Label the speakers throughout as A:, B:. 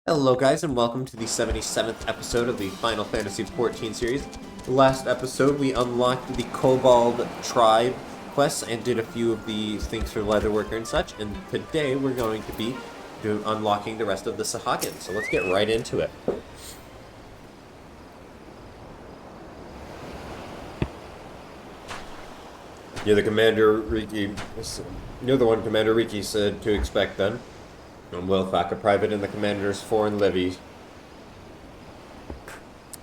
A: Hello guys and welcome to the 77th episode of the Final Fantasy XIV series. Last episode we unlocked the Kobold Tribe quests and did a few of the things for Leatherworker and such, and today we're going to be unlocking the rest of the Sahagin, so let's get right into it. You're the one Commander Riki said to expect then. I'm Wilfak, a private in the Commander's foreign levy.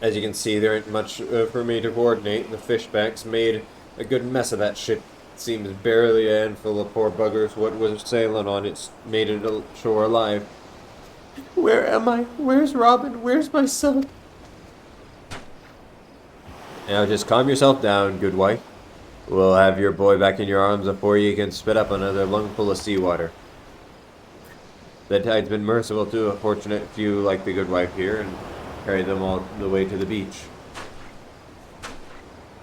A: As you can see, there ain't much for me to coordinate. The fishbacks made a good mess of that shit. Seems barely a handful of poor buggers what was sailing on it made it ashore alive. Where am I? Where's Robin? Where's my son? Now just calm yourself down, good wife. We'll have your boy back in your arms before you can spit up another lungful of seawater. The tide's been merciful to a fortunate few like the good wife here and carried them all the way to the beach.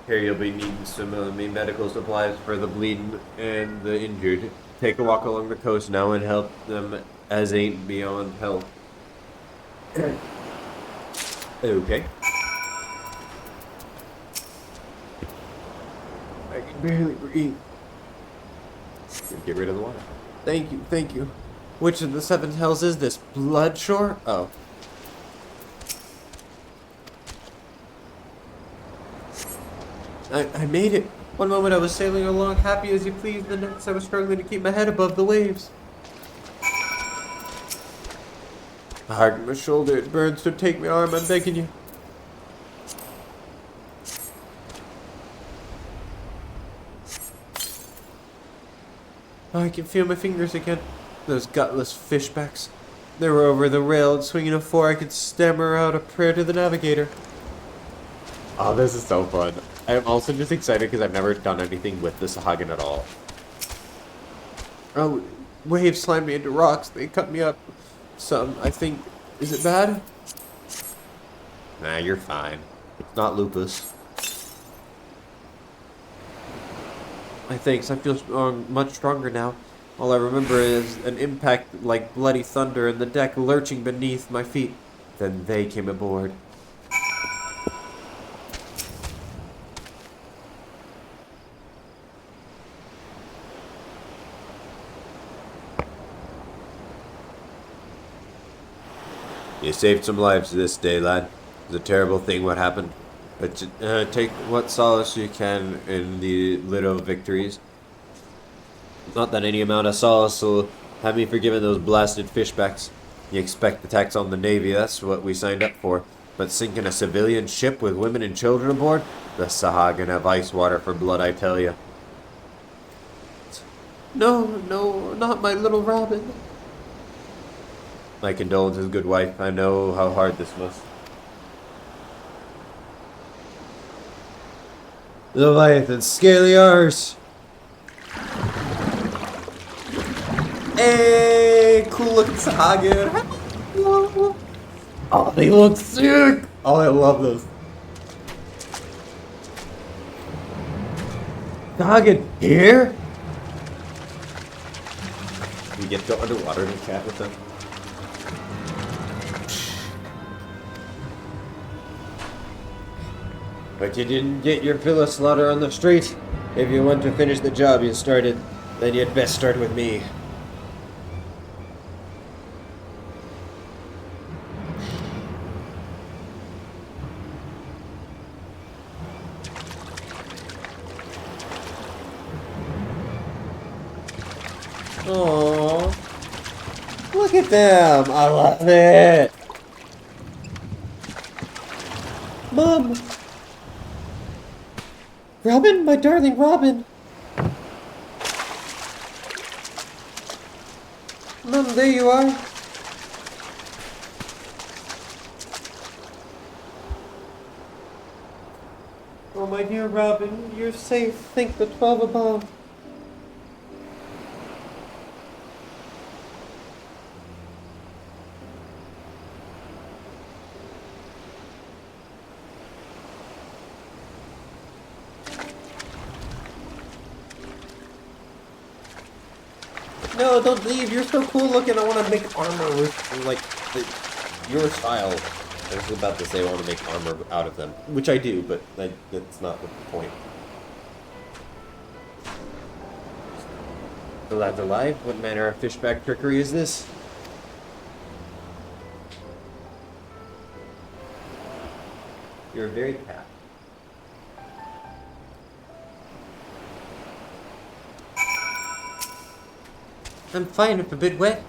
A: Here you'll be needing some medical supplies for the bleeding and the injured. Take a walk along the coast now and help them as ain't beyond help. Okay. I can barely breathe. Get rid of the water. Thank you, thank you. Which of the seven hells is this? Bloodshore? Oh. I made it. One moment I was sailing along happy as you please, the next I was struggling to keep my head above the waves. I hardened my shoulder, it burns, so take my arm, I'm begging you. I can feel my fingers again. Those gutless fishbacks. They were over the rail and swinging before I could stammer out a prayer to the navigator. Oh, this is so fun. I'm also just excited because I've never done anything with the Sahagin at all. Oh, waves slammed me into rocks. They cut me up some, I think. Is it bad? Nah, you're fine. It's not lupus. Thanks, I feel much stronger now. All I remember is an impact like bloody thunder and the deck lurching beneath my feet. Then they came aboard. You saved some lives this day, lad. It's a terrible thing what happened. But take what solace you can in the little victories. Not that any amount of solace will have me forgiven those blasted fishbacks. You expect attacks on the Navy, that's what we signed up for. But sinking a civilian ship with women and children aboard? The Sahagin have ice water for blood, I tell you. No, not my little Robin. My condolences, good wife. I know how hard this must. Leviathan, scaly arse. Hey, cool looking Sahagin. Oh, they look sick. Oh, I love those. Sahagin, here? We get to go underwater and chat with them. But you didn't get your fill of slaughter on the street. If you want to finish the job you started, then you'd best start with me. Aww. Look at them. I love it. Mom. Robin, my darling Robin. Mom, there you are. Oh, my dear Robin, you're safe. Thank the 12 above. No, don't leave. You're so cool looking. I want to make armor with, like, the your style. I was about to say I want to make armor out of them, which I do, but that's not the point. The lads alive? What manner of fishback trickery is this? You're very cat.
B: I'm fine if a bit wet.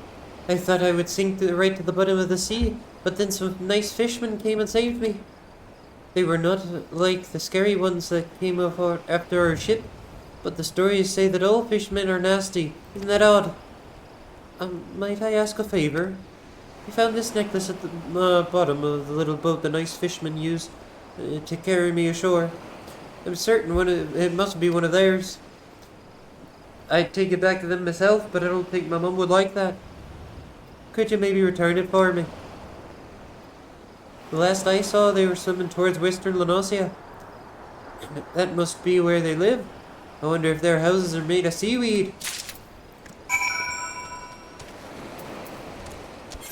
B: I thought I would sink right to the bottom of the sea, but then some nice fishermen came and saved me. They were not like the scary ones that came after our ship, but the stories say that all fishermen are nasty. Isn't that odd? Might I ask a favor? I found this necklace at the bottom of the little boat the nice fishermen use to carry me ashore. I'm certain it must be one of theirs. I'd take it back to them myself, but I don't think my mum would like that. Could you maybe return it for me? The last I saw, they were swimming towards western Lenosia. That must be where they live. I wonder if their houses are made of seaweed.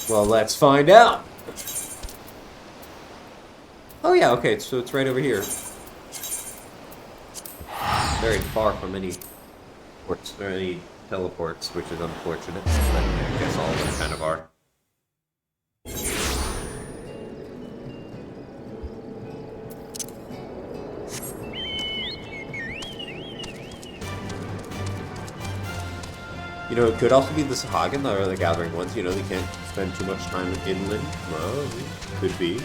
A: Well, let's find out. Oh yeah, okay, so it's right over here. Very far from any ports or any teleports, which is unfortunate. But I guess all of them kind of are. You know, it could also be the Sahagin, or the Gathering ones. You know, they can't spend too much time inland. Well, could be.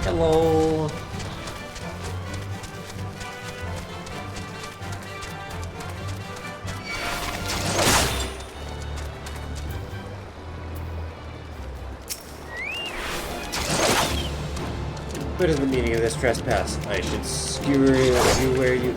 B: Hello.
A: What is the meaning of this trespass? I should skewer you where you...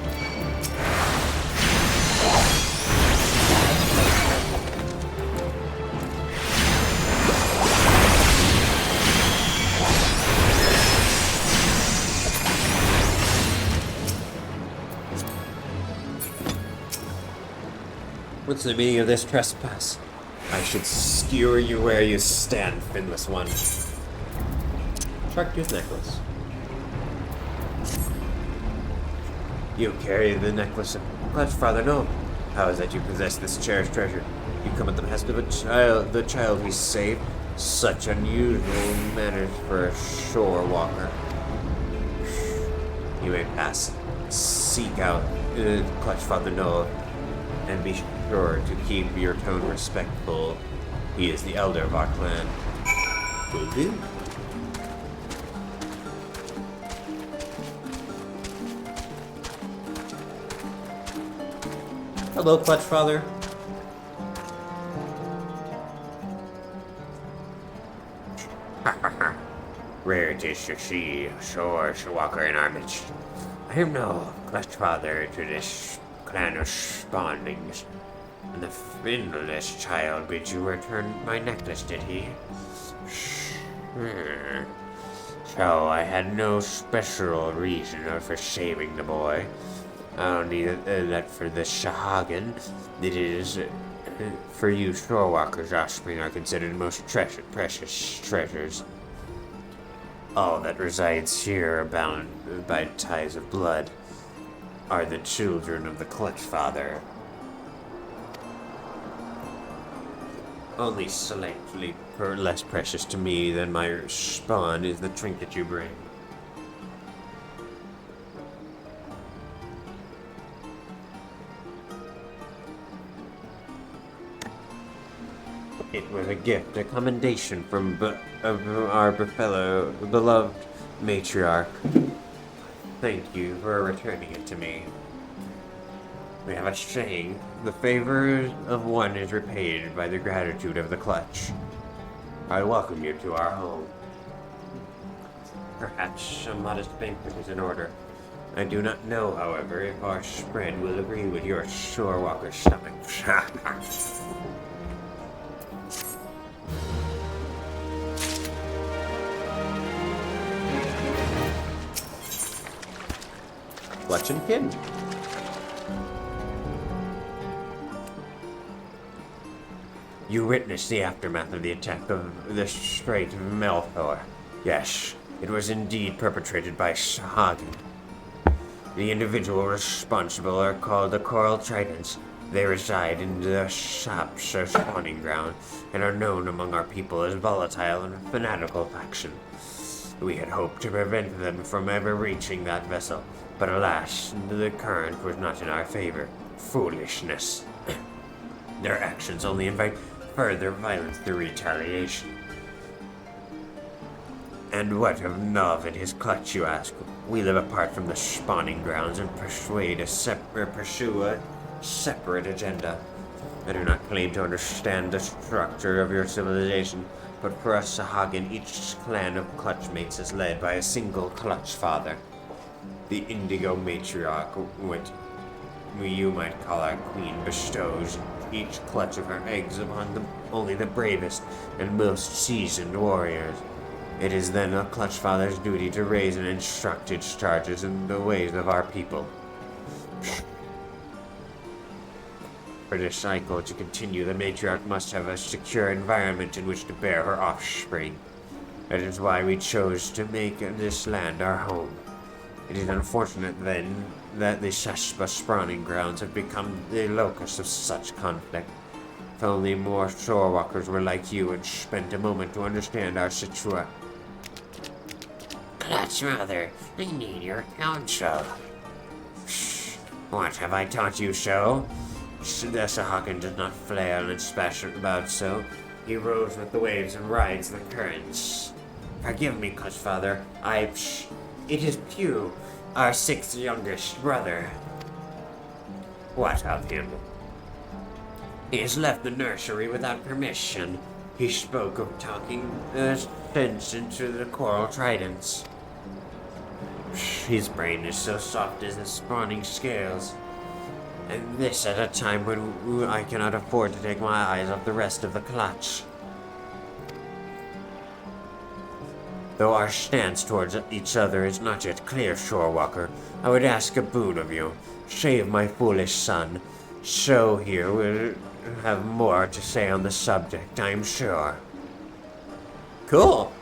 A: What's the meaning of this trespass? I should skewer you where you stand, finless one. Sharktooth necklace. You carry the necklace of Clutchfather, no? How is that you possess this cherished treasure? You come at the behest of the child we saved. Such unusual manners for a shore walker. You may pass. Seek out Clutchfather Noah, and be sure to keep your tone respectful. He is the elder of our clan. Will do.
B: Hello, Clutchfather.
C: Rare it is to see shore walker in our midst. I am no Clutchfather to this clan of spawnings, and the finless child bids you return my necklace, did he? So I had no special reason for saving the boy. Only that for the Sahagin, it is for you shorewalkers' offspring are considered most precious treasures. All that resides here, bound by ties of blood, are the children of the Clutchfather. Only slightly less precious to me than my spawn is the trinket you bring. It was a gift, a commendation from our beloved matriarch. Thank you for returning it to me. We have a saying, the favor of one is repaid by the gratitude of the clutch. I welcome you to our home. Perhaps a modest banquet is in order. I do not know, however, if our spread will agree with your shorewalker stomach.
A: Clutch and kin.
C: You witnessed the aftermath of the attack of the Strait of Melthor. Yes, it was indeed perpetrated by Sahagin. The individual responsible are called the Coral Tritons. They reside in the shops or spawning ground, and are known among our people as volatile and fanatical faction. We had hoped to prevent them from ever reaching that vessel, but alas, the current was not in our favor. Foolishness. Their actions only invite further violence through retaliation. And what of Nov and his clutch, you ask? We live apart from the spawning grounds and pursue a separate agenda. I do not claim to understand the structure of your civilization, but for us Sahagin, each clan of clutchmates is led by a single clutch father. The Indigo Matriarch, what you might call our queen, bestows each clutch of her eggs upon only the bravest and most seasoned warriors. It is then a clutch father's duty to raise and instruct its charges in the ways of our people. For this cycle to continue, the matriarch must have a secure environment in which to bear her offspring. That is why we chose to make this land our home. It is unfortunate, then, that the Shashba spawning grounds have become the locus of such conflict. If only more shorewalkers were like you and spent a moment to understand our situation. Clutch Mother, I need your counsel. Shh. What, have I taught you so? The Sahagin does not flail and splash about so. He rows with the waves and rides the currents. Forgive me, Clutch Father. It is Pew, our sixth youngest brother. What of him? He has left the nursery without permission. He spoke of talking sense into the Coral Tridents. His brain is so soft as the spawning scales. And this at a time when I cannot afford to take my eyes off the rest of the clutch. Though our stance towards each other is not yet clear, Shorewalker, I would ask a boon of you. Save my foolish son. Show here will have more to say on the subject, I am sure.
A: Cool.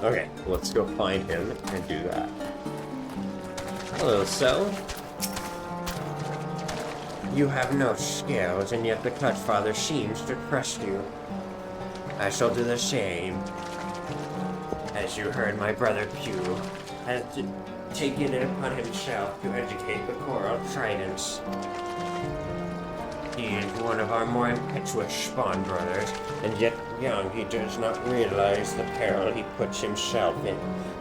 A: Okay, let's go find him and do that. Hello, Cell.
C: You have no skills, and yet the Clutch Father seems to trust you. I shall do the same. As you heard, my brother Pew has taken it upon himself to educate the Coral Tridents. He is one of our more impetuous spawn brothers, and yet young he does not realize the peril he puts himself in.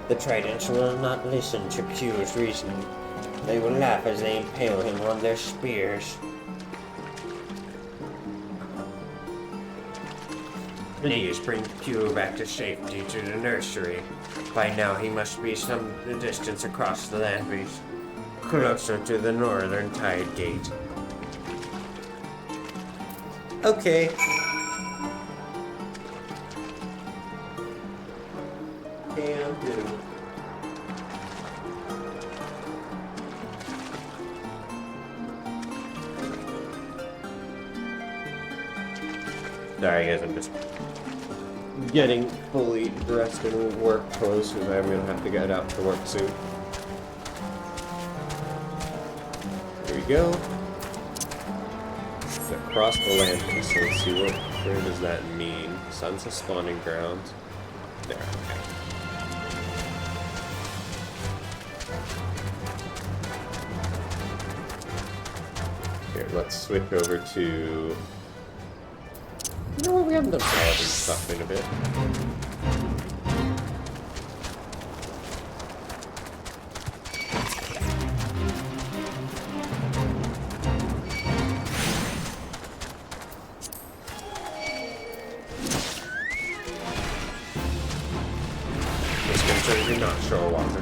C: The Tridents will not listen to Pew's reasoning. They will laugh as they impale him on their spears. Please bring Pew back to safety to the nursery. By now he must be some distance across the land bridge, closer to the northern tide gate.
A: Okay. Can do. Sorry guys, I'm just getting fully dressed in work clothes because I'm gonna have to get out to work soon. Here we go. Across the land, so let's see where does that mean? Sunset spawning grounds. There, okay. Here, let's switch over to... You know what, we haven't done paladin stuff in a bit. You're not sure, Walker.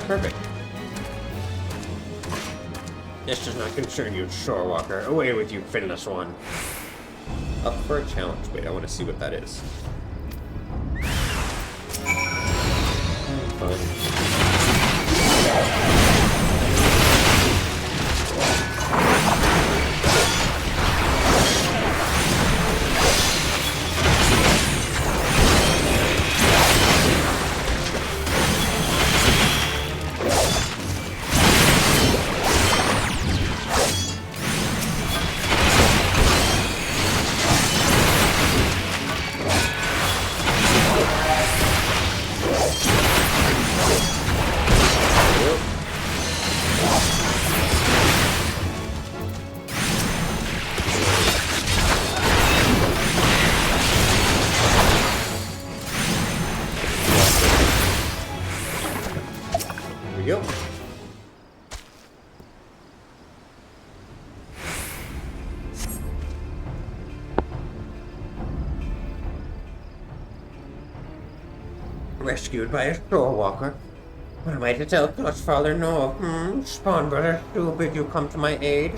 A: Perfect. This does not concern you, Shorewalker. Away with you, finless one. Up for a challenge. Wait, I want to see what that is. Fun. We go. Rescued by a shorewalker. What am I to tell Clutchfather? No. Spawn brother, who will bid you come to my aid?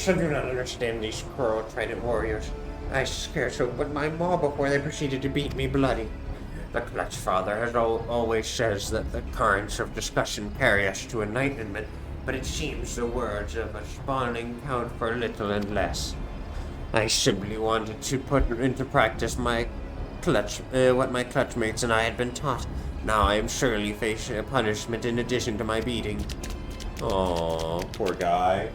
A: I do not understand these Squirrel Trident warriors. I scarce opened my maw before they proceeded to beat me bloody. The Clutch Father has always says that the currents of discussion carry us to enlightenment, but it seems the words of a spawning count for little and less. I simply wanted to put into practice my what my clutch mates and I had been taught. Now I am surely facing a punishment in addition to my beating. Oh, poor guy.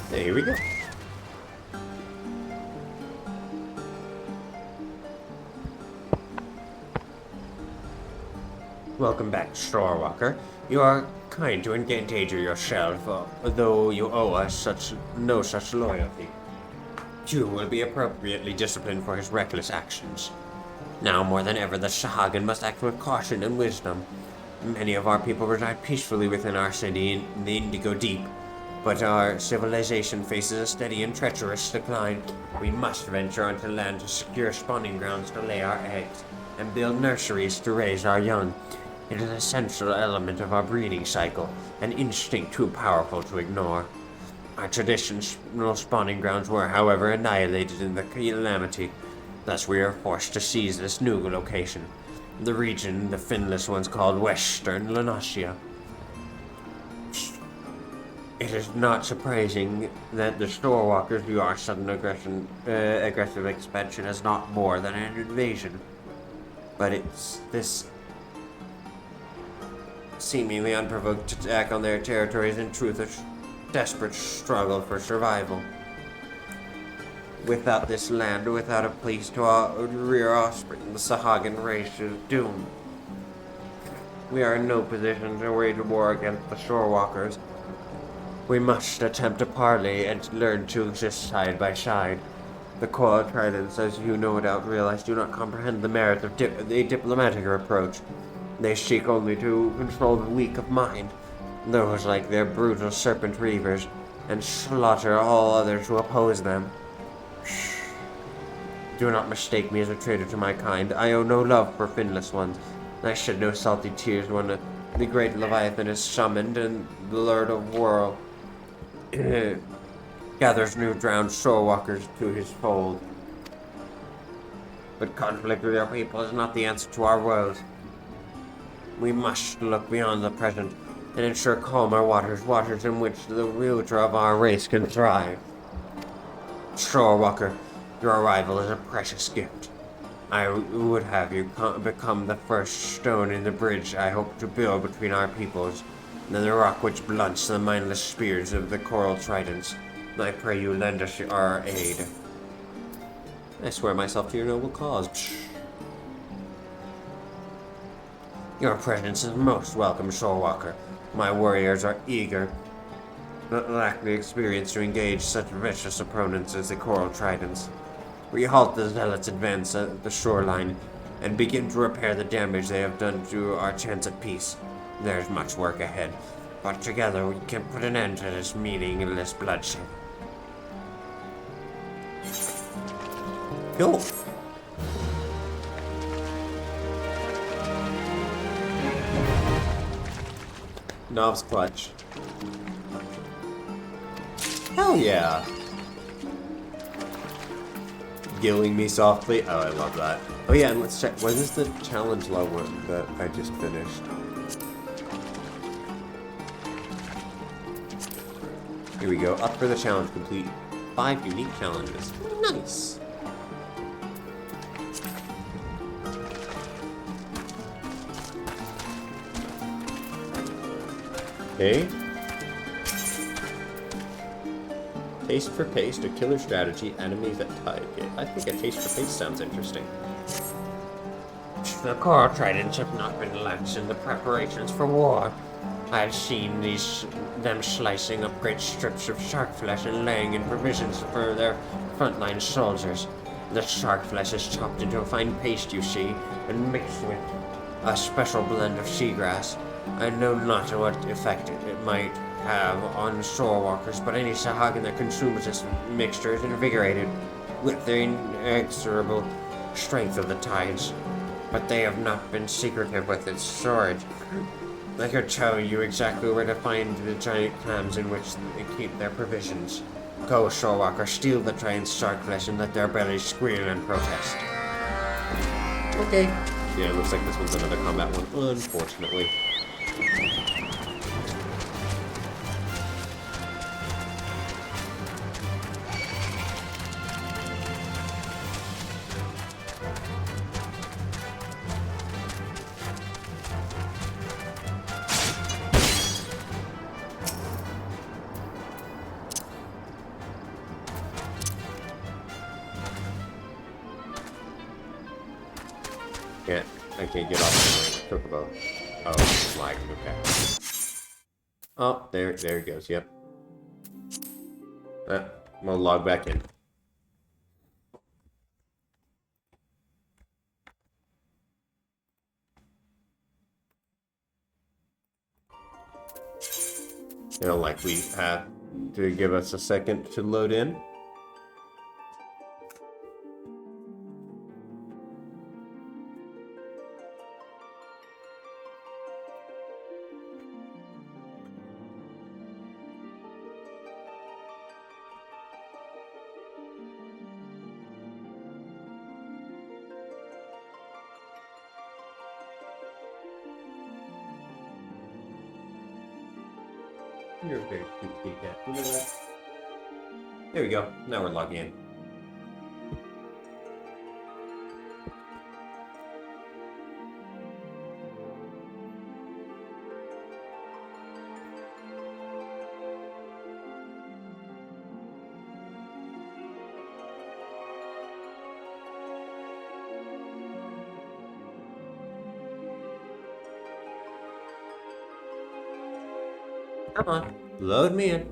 A: Here we go. Welcome back, Shorewalker. You are kind to endanger yourself, though you owe us no such loyalty. You will be appropriately disciplined for his reckless actions. Now more than ever, the Shahagan must act with caution and wisdom. Many of our people reside peacefully within our city in the Indigo Deep, but our civilization faces a steady and treacherous decline. We must venture onto land to secure spawning grounds to lay our eggs, and build nurseries to raise our young. It is an essential element of our breeding cycle, an instinct too powerful to ignore. Our traditional spawning grounds were, however, annihilated in the calamity. Thus we are forced to seize this new location, the region the finless ones called Western Lanasia. It is not surprising that the Storewalkers view our sudden aggressive expansion as not more than an invasion. But it's this seemingly unprovoked attack on their territories in truth a desperate struggle for survival. Without this land, without a place to rear offspring, the Sahagan race is doomed.
C: We are in no position to wage war against the shorewalkers. We must attempt a parley and learn to exist side by side. The Coral Tridents, as you no doubt realize, do not comprehend the merit of the diplomatic approach. They seek only to control the weak of mind, those like their brutal serpent reavers, and slaughter all others who oppose them. Do not mistake me as a traitor to my kind. I owe no love for finless ones. I shed no salty tears when the great Leviathan is summoned and the Lord of War gathers new drowned shorewalkers to his fold. But conflict with our people is not the answer to our woes. We must look beyond the present and ensure calmer waters, waters in which the future of our race can thrive. Shorewalker, your arrival is a precious gift. I would have you become the first stone in the bridge I hope to build between our peoples, and the rock which blunts the mindless spears of the Coral Tridents. I pray you lend us our aid.
A: I swear myself to your noble cause.
C: Your presence is most welcome, Shorewalker. My warriors are eager, but lack the experience to engage such vicious opponents as the Coral Tridents. We halt the Zealots' advance at the shoreline and begin to repair the damage they have done to our chance at peace. There's much work ahead, but together we can put an end to this meaningless bloodshed.
A: Go! Knobs clutch. Hell yeah! Gilling me softly. Oh, I love that. Oh yeah, and let's check. What is the challenge level that I just finished? Here we go. Up for the challenge. Complete 5 unique challenges. Nice! Okay. Taste for paste, a killer strategy, enemies that target. I think a taste for paste sounds interesting.
C: The Coral Tridents have not been lax in the preparations for war. I've seen them slicing up great strips of shark flesh and laying in provisions for their frontline soldiers. The shark flesh is chopped into a fine paste, you see, and mixed with a special blend of seagrass. I know not what effect it might have on shorewalkers, but any Sahuagin that consumes this mixture is invigorated with the inexorable strength of the tides. But they have not been secretive with its storage. I could tell you exactly where to find the giant clams in which they keep their provisions. Go, Shorewalker, steal the giant shark flesh and let their bellies squeal and protest.
A: Okay. Yeah, it looks like this one's another combat one, unfortunately. I can't get off the Chocobo. Oh, it's lagging, okay. Oh, there it goes, yep. We'll log back in. It'll likely have to give us a second to load in. You're a very cute kitty cat. You know that? There we go. Now we're logging in.
B: Come on, load me in.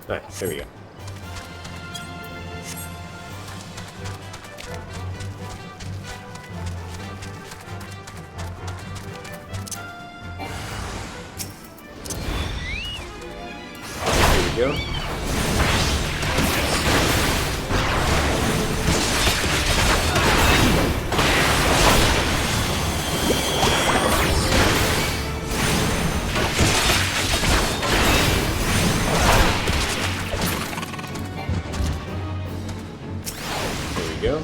A: Alright, there we go. There we go. Go.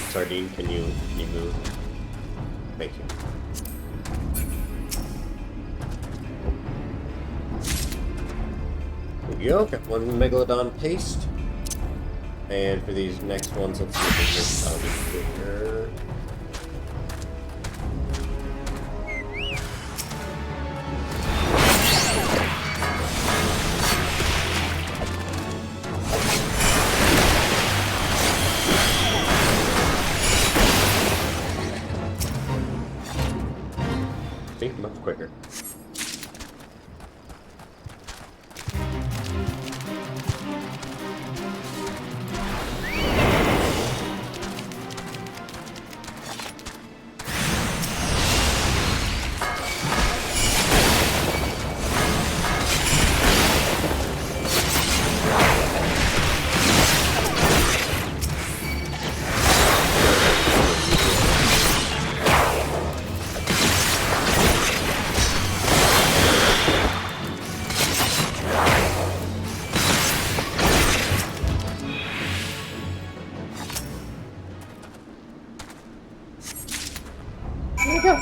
A: Sardine, can you move? Thank you. There we go. Got one Megalodon paste. And for these next ones, let's see if this sound quicker. Much quicker. There we go.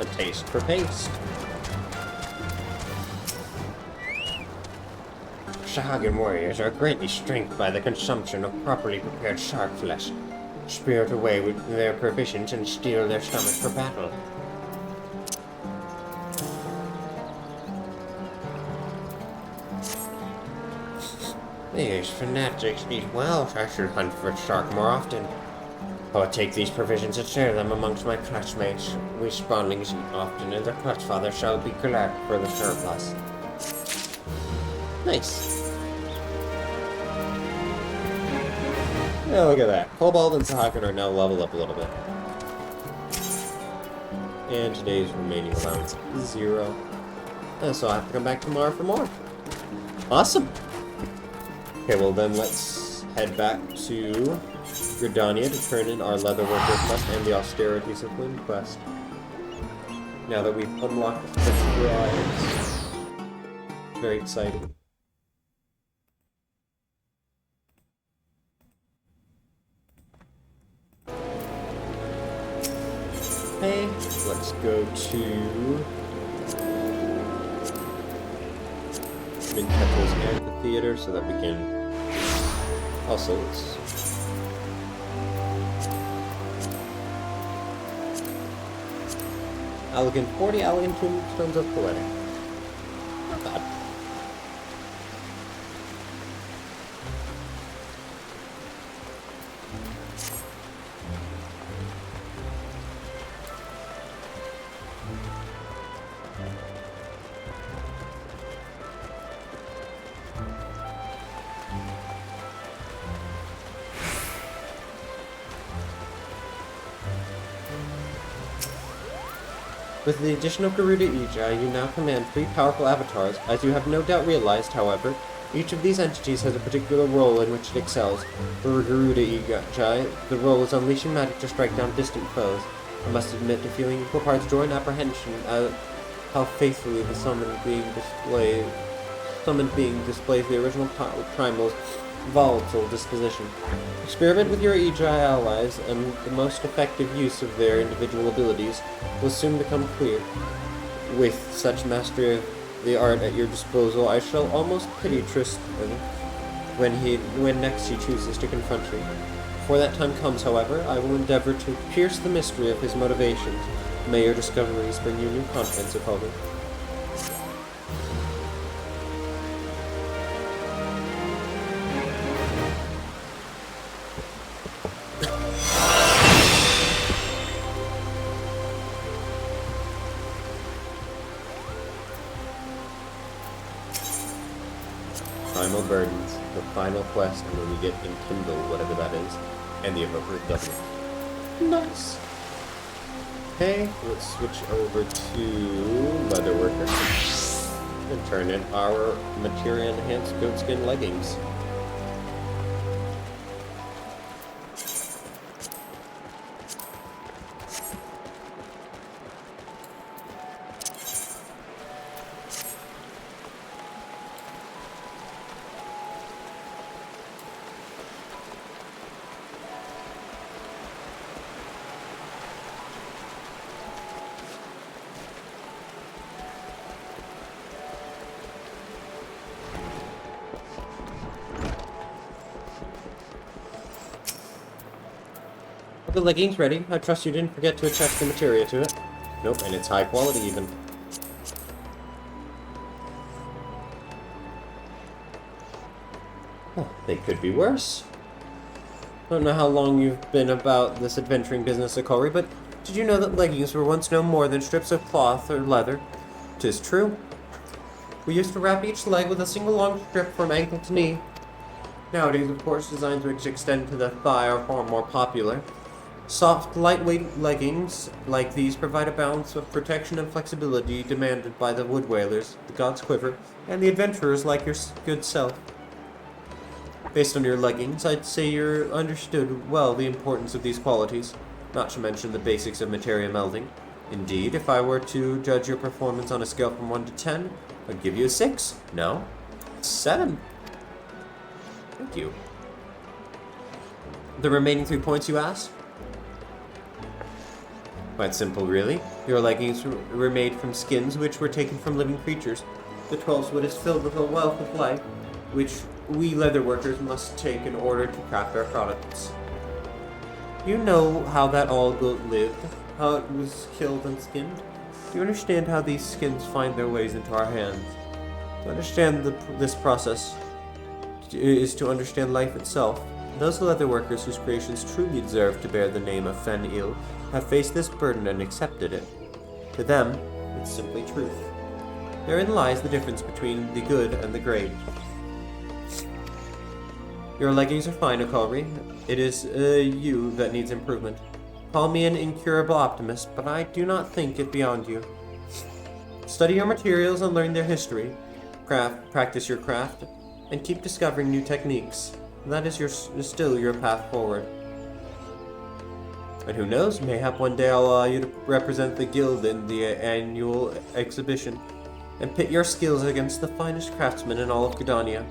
A: A taste for paste.
C: Shahagan warriors are greatly strengthened by the consumption of properly prepared shark flesh. Spirit away with their provisions and steel their stomach for battle. These fanatics eat well. I should hunt for shark more often. Or take these provisions and share them amongst my classmates. We spawnlings eat often, and their clutch father shall be glad for the surplus.
A: Nice. Yeah, look at that. Cobalt and Sahakan are now leveled up a little bit. And today's remaining allowance is 0. So I have to come back tomorrow for more. Awesome. Okay, well then let's head back to Gridania to turn in our Leatherworker quest and the Austerities of Wind quest. Now that we've unlocked the drives. Very exciting. Okay, let's go to Minkettle's Amphitheater so that we can also Elegant 40 elegant tombstones of poetic. Not bad. With the addition of Garuda Ija, you now command 3 powerful avatars. As you have no doubt realized, however, each of these entities has a particular role in which it excels. For Garuda Ija, the role is unleashing magic to strike down distant foes. I must admit to feeling equal parts joy and apprehension at how faithfully the summoned being displays the original primals
B: volatile disposition. Experiment with your EGI allies, and the most effective use of their individual abilities will soon become clear. With such mastery of the art at your disposal, I shall almost pity Tristan when next he chooses to confront you. Before that time comes, however, I will endeavor to pierce the mystery of his motivations. May your discoveries bring you new confidence, Apollo. Primal Burdens, the final quest, and when we get Enkindle, whatever that is, and the appropriate W. Nice! Okay, let's switch over to Leatherworker and turn in our Materia Enhanced Goatskin Leggings. The leggings ready. I trust you didn't forget to attach the materia to it. Nope, and it's high quality even. Oh, they could be worse. Don't know how long you've been about this adventuring business, Akori, but did you know that leggings were once no more than strips of cloth or leather? 'Tis true. We used to wrap each leg with a single long strip from ankle to knee. Nowadays, of course, designs which extend to the thigh are far more popular. Soft, lightweight leggings like these provide a balance of protection and flexibility demanded by the wood whalers, the god's quiver, and the adventurers like your good self. Based on your leggings, I'd say you're understood well the importance of these qualities, not to mention the basics of materia melding. Indeed, if I were to judge your performance on a scale from 1 to 10, I'd give you a 6. No? 7. Thank you. The remaining 3 points you asked? Quite simple, really. Your leggings were made from skins which were taken from living creatures. The 12th wood is filled with a wealth of life, which we leather workers must take in order to craft our products. You know how that all goat lived, how it was killed and skinned? Do you understand how these skins find their ways into our hands? To understand this process is to understand life itself. Those leather workers whose creations truly deserve to bear the name of Fen-Il have faced this burden and accepted it. To them, it's simply truth. Therein lies the difference between the good and the great. Your leggings are fine, Akari. It is you that needs improvement. Call me an incurable optimist, but I do not think it beyond you. Study your materials and learn their history. Practice your craft, and keep discovering new techniques. That is still your path forward. And who knows, mayhap one day I'll allow you to represent the guild in the annual exhibition, and pit your skills against the finest craftsmen in all of Gridania.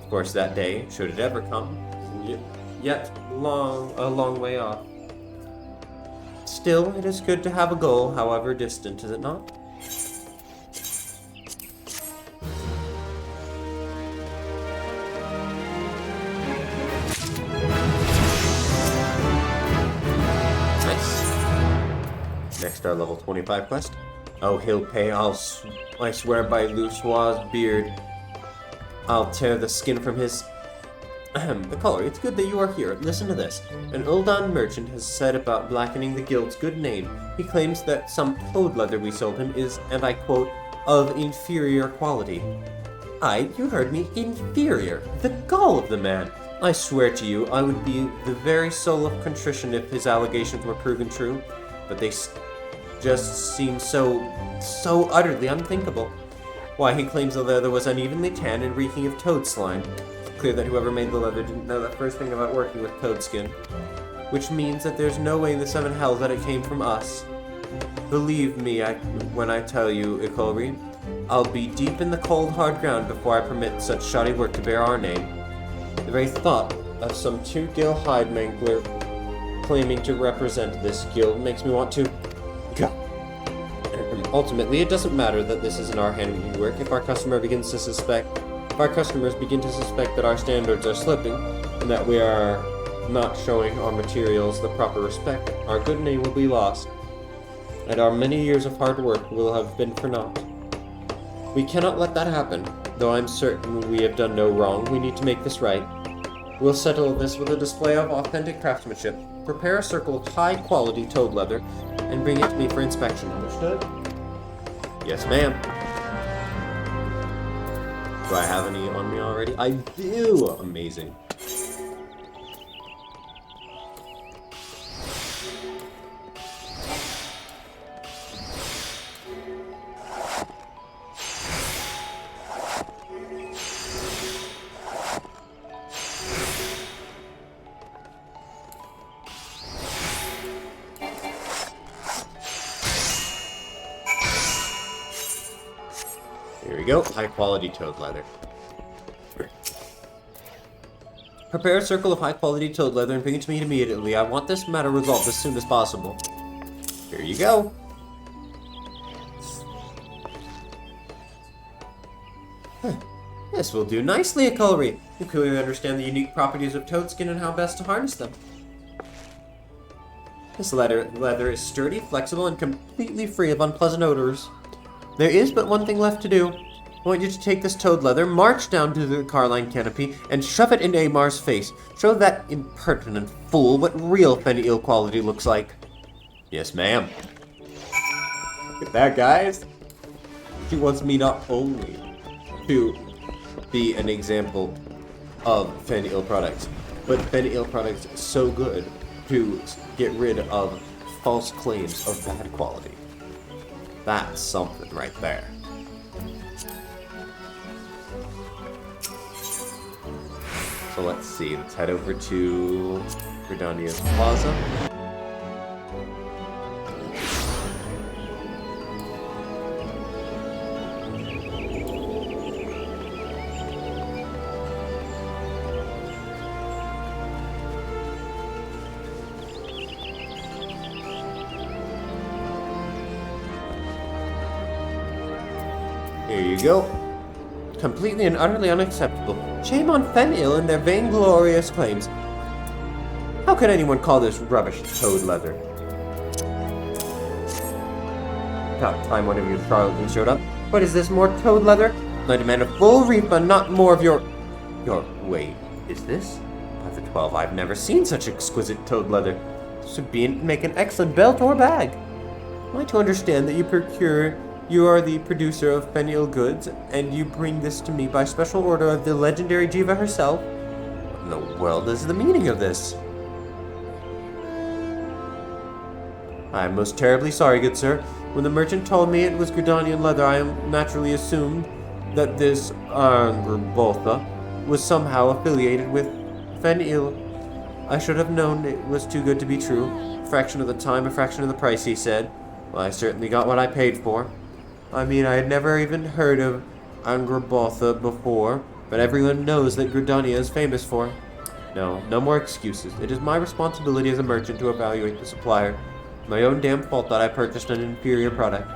B: Of course, that day, should it ever come, yet a long way off. Still, it is good to have a goal, however distant, is it not? Next, our level 25 quest. Oh, he'll pay. I swear by Luswa's beard, I'll tear the skin from his... The color. It's good that you are here. Listen to this. An Uldan merchant has said about blackening the guild's good name. He claims that some toad leather we sold him is, and I quote, of inferior quality. You heard me, inferior. The gall of the man. I swear to you, I would be the very soul of contrition if his allegations were proven true. But they just seem so utterly unthinkable. Why, he claims the leather was unevenly tanned and reeking of toad slime. It's clear that whoever made the leather didn't know the first thing about working with toad skin. Which means that there's no way in the seven hells that it came from us. Believe me when I tell you, Ikolri, I'll be deep in the cold, hard ground before I permit such shoddy work to bear our name. The very thought of some two-gill hide mangler claiming to represent this guild makes me want to go. Ultimately, it doesn't matter that this isn't our handiwork if our customers begin to suspect that our standards are slipping and that we are not showing our materials the proper respect. Our good name will be lost, and our many years of hard work will have been for naught. We cannot let that happen. Though I'm certain we have done no wrong, we need to make this right. We'll settle this with a display of authentic craftsmanship. Prepare a circle of high-quality toad leather and bring it to me for inspection. Understood? Yes, ma'am. Do I have any on me already? I do! Amazing. Here we go. High quality toad leather. Prepare a circle of high quality toad leather and bring it to me immediately. I want this matter resolved as soon as possible. Here you go. This will do nicely at Culinary. You clearly understand the unique properties of toad skin and how best to harness them. This leather is sturdy, flexible, and completely free of unpleasant odors. There is but one thing left to do. I want you to take this toad leather, march down to the Carline canopy, and shove it in Amar's face. Show that impertinent fool what real Fenny quality looks like. Yes, ma'am. Look at that, guys. She wants me not only to be an example of Fenny products, but Fenny products so good to get rid of false claims of bad quality. That's something right there. So let's see, let's head over to Gridania's Plaza. Here you go. Completely and utterly unacceptable. Shame on Fenil and their vainglorious claims. How could anyone call this rubbish toad leather? About time one of you charlatans showed up. What is this, more toad leather? I demand a full refund, not more of your... Wait, is this? By the 12, I've never seen such exquisite toad leather. This would make an excellent belt or bag. Am I to understand that you are the producer of Fenil goods, and you bring this to me by special order of the legendary Jiva herself? What in the world is the meaning of this? I am most terribly sorry, good sir. When the merchant told me it was Gridanian leather, I naturally assumed that this Angrabotha was somehow affiliated with Fenil. I should have known it was too good to be true. A fraction of the time, a fraction of the price, he said. Well, I certainly got what I paid for. I mean, I had never even heard of Angrabotha before, but everyone knows that Gridania is famous for it. No more excuses. It is my responsibility as a merchant to evaluate the supplier. My own damn fault that I purchased an inferior product.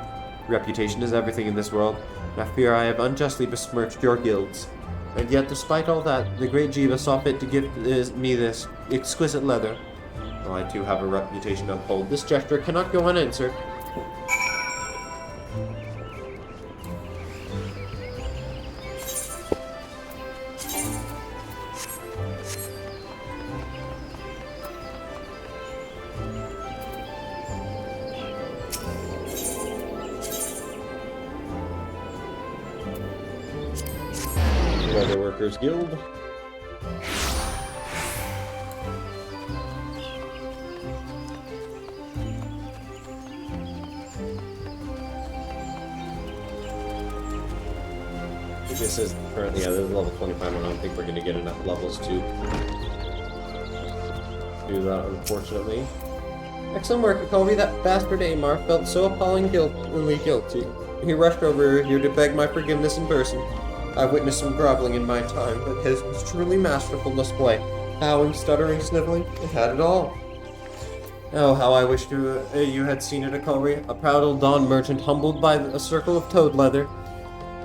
B: Reputation is everything in this world, and I fear I have unjustly besmirched your guilds. And yet, despite all that, the great Jiva saw fit to give me this exquisite leather. Well, I too have a reputation to uphold. This gesture cannot go unanswered. Leather Workers Guild. This is currently at level 25, and I don't think we're going to get enough levels to do that, unfortunately. Excellent work, Colby. That bastard Amar felt so appallingly guilty. He rushed over here to beg my forgiveness in person. I've witnessed some groveling in my time, but his was truly masterful display. Bowing, stuttering, sniveling, it had it all. Oh, how I wish you had seen it, Akulri. A proud old Dawn merchant humbled by a circle of toad leather.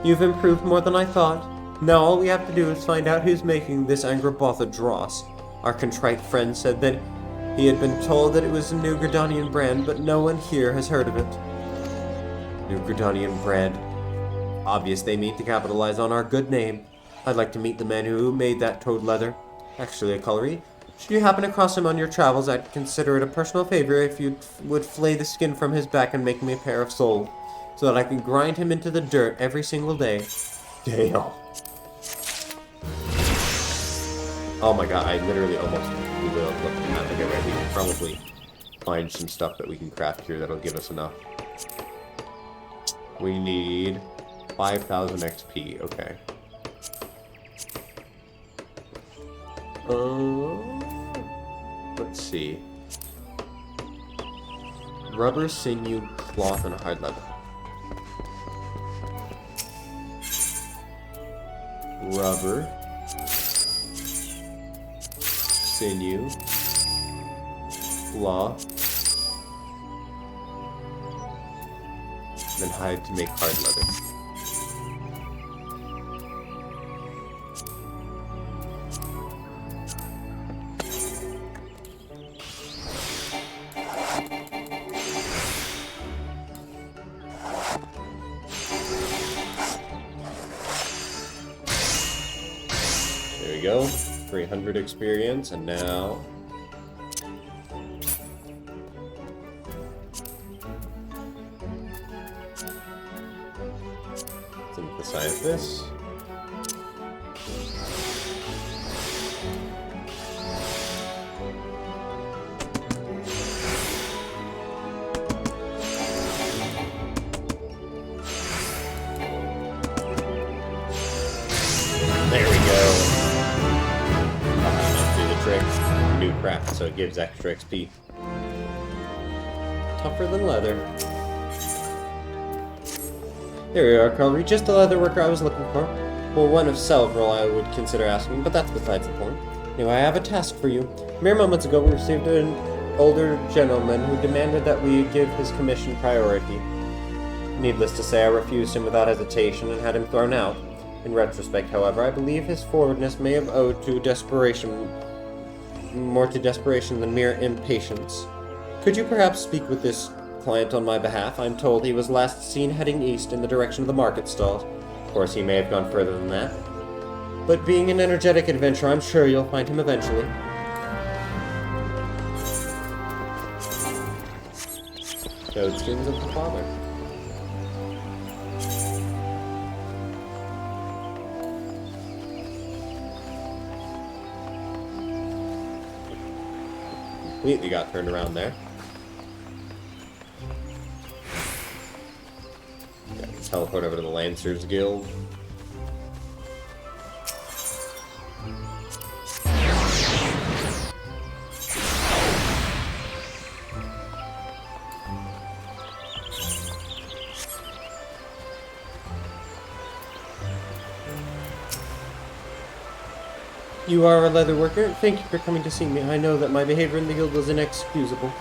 B: You've improved more than I thought. Now all we have to do is find out who's making this Angrabotha dross. Our contrite friend said that he had been told that it was a New Gridanian brand, but no one here has heard of it. New Gridanian brand. Obvious they mean to capitalize on our good name. I'd like to meet the man who made that toad leather. Actually, Akulri, should you happen across him on your travels, I'd consider it a personal favor if you would flay the skin from his back and make me a pair of soles, so that I can grind him into the dirt every single day. Damn. Oh my god, I literally almost blew up the map again, right? We can probably find some stuff that we can craft here that'll give us enough. We need 5,000 XP, okay. Let's see. Rubber, sinew, cloth, and hide leather. Rubber, sinew, cloth, then hide to make hard leather. There we go, 300 experience, and now synthesize this. There we go. Let's do the trick. New craft, so it gives extra XP. Tougher than leather. Here we are, Akulri. Just the leather worker I was looking for. Well, one of several I would consider asking, but that's besides the point. Anyway, I have a task for you. Mere moments ago, we received an older gentleman who demanded that we give his commission priority. Needless to say, I refused him without hesitation and had him thrown out. In retrospect, however, I believe his forwardness may have owed to desperation, more to desperation than mere impatience. Could you perhaps speak with this client on my behalf? I'm told he was last seen heading east in the direction of the market stalls. Of course, he may have gone further than that. But being an energetic adventurer, I'm sure you'll find him eventually. Toadskins of the Father. Completely got turned around there. Yeah, teleport over to the Lancers Guild. You are a leather worker? Thank you for coming to see me. I know that my behavior in the guild was inexcusable.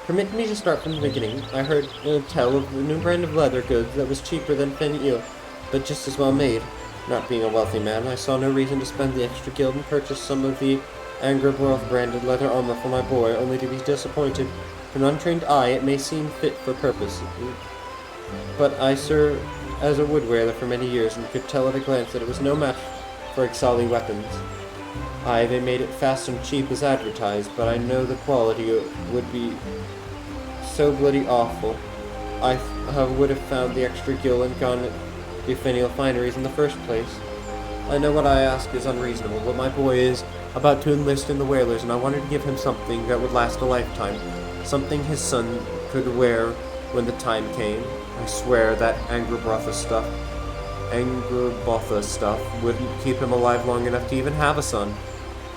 B: Permit me to start from the beginning. I heard tell of a new brand of leather goods that was cheaper than Fen-Il, but just as well made. Not being a wealthy man, I saw no reason to spend the extra guild and purchase some of the Angrabotha branded leather armor for my boy, only to be disappointed. To an untrained eye, it may seem fit for purpose, but I served as a woodwearer for many years and could tell at a glance that it was no match for Ixali weapons. Aye, they made it fast and cheap as advertised, but I know the quality would be so bloody awful. I would have found the extra gil and gone to Fen-Il fineries in the first place. I know what I ask is unreasonable, but my boy is about to enlist in the Whalers, and I wanted to give him something that would last a lifetime. Something his son could wear when the time came. I swear that Angrabotha stuff wouldn't keep him alive long enough to even have a son.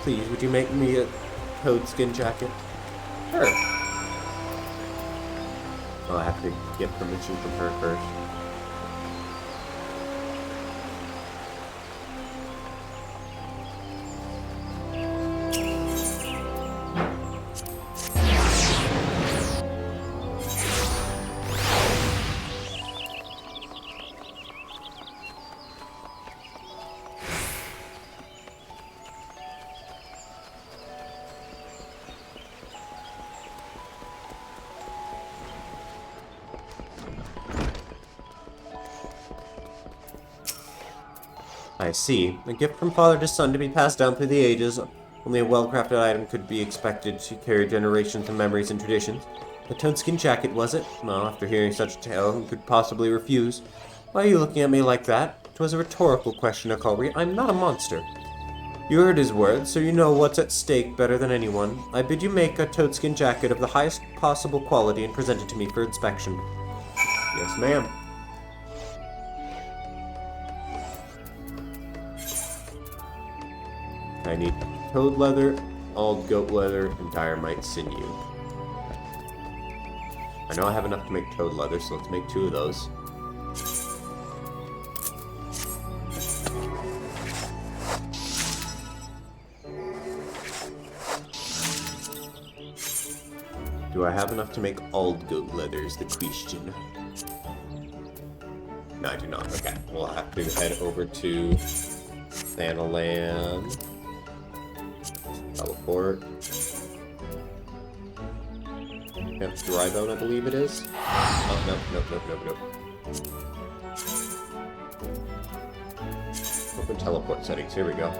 B: Please, would you make me a toadskin jacket? Sure. Well, I have to get permission from her first.
A: I see. A gift from father to son to be passed down through the ages. Only a well-crafted item could be expected to carry generations of memories and traditions. A toadskin jacket, was it? Well, after hearing such a tale, who could possibly refuse? Why are you looking at me like that? 'Twas a rhetorical question, Akari. I'm not a monster. You heard his words, so you know what's at stake better than anyone. I bid you make a toadskin jacket of the highest possible quality and present it to me for inspection. Yes, ma'am. I need toad leather, old goat leather, and dynamite sinew. I know I have enough to make toad leather, so let's make 2 of those. Do I have enough to make old goat leather is the question. No, I do not. Okay, we'll have to head over to Thanalan. Teleport. Yep, Drybone, I believe it is. Oh, nope. Open teleport settings, here we go.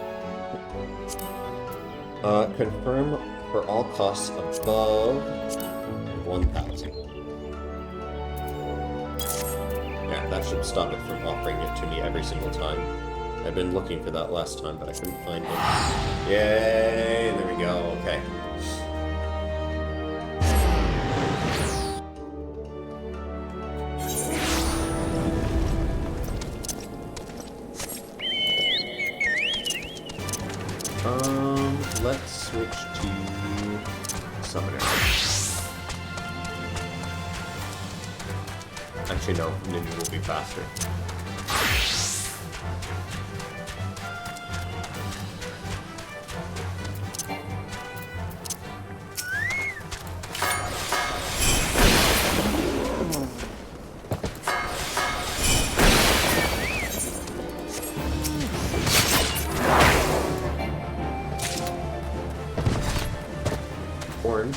A: Confirm for all costs above 1,000. Yeah, that should stop it from offering it to me every single time. I've been looking for that last time, but I couldn't find it. Yay! There we go, okay. Let's switch to Summoner. Actually, no, Ninja will be faster. Horn.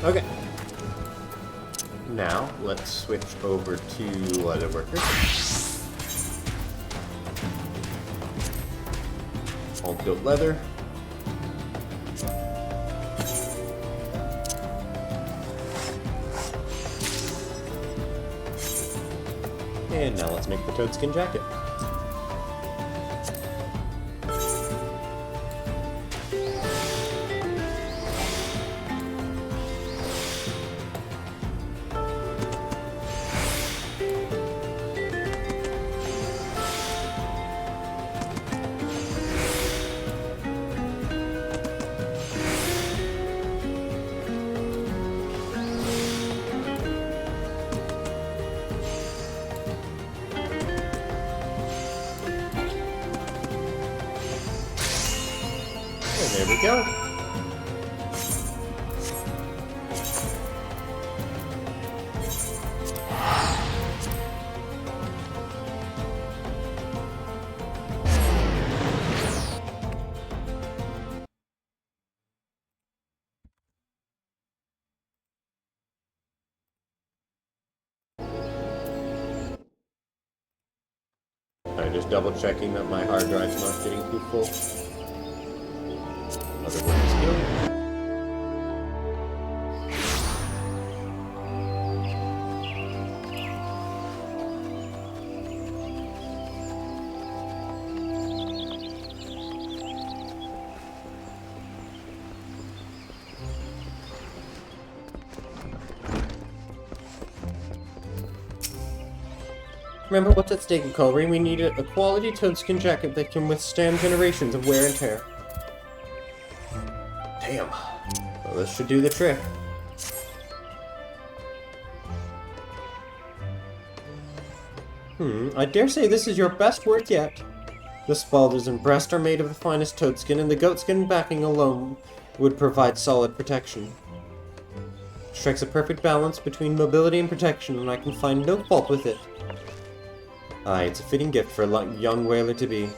A: Okay. Now, let's switch over to Leather Worker. Old goat leather. And now let's make the toadskin jacket. There we go. I'm just double checking that my hard drive's not getting too full. Other work skill.
B: Remember what's at stake, Culinary. We need a quality toadskin jacket that can withstand generations of wear and tear.
A: Damn.
B: Well, this should do the trick. I dare say this is your best work yet. The spaulders and breast are made of the finest toadskin, and the goatskin backing alone would provide solid protection. Strikes a perfect balance between mobility and protection, and I can find no fault with it. Aye, it's a fitting gift for a young whaler-to-be.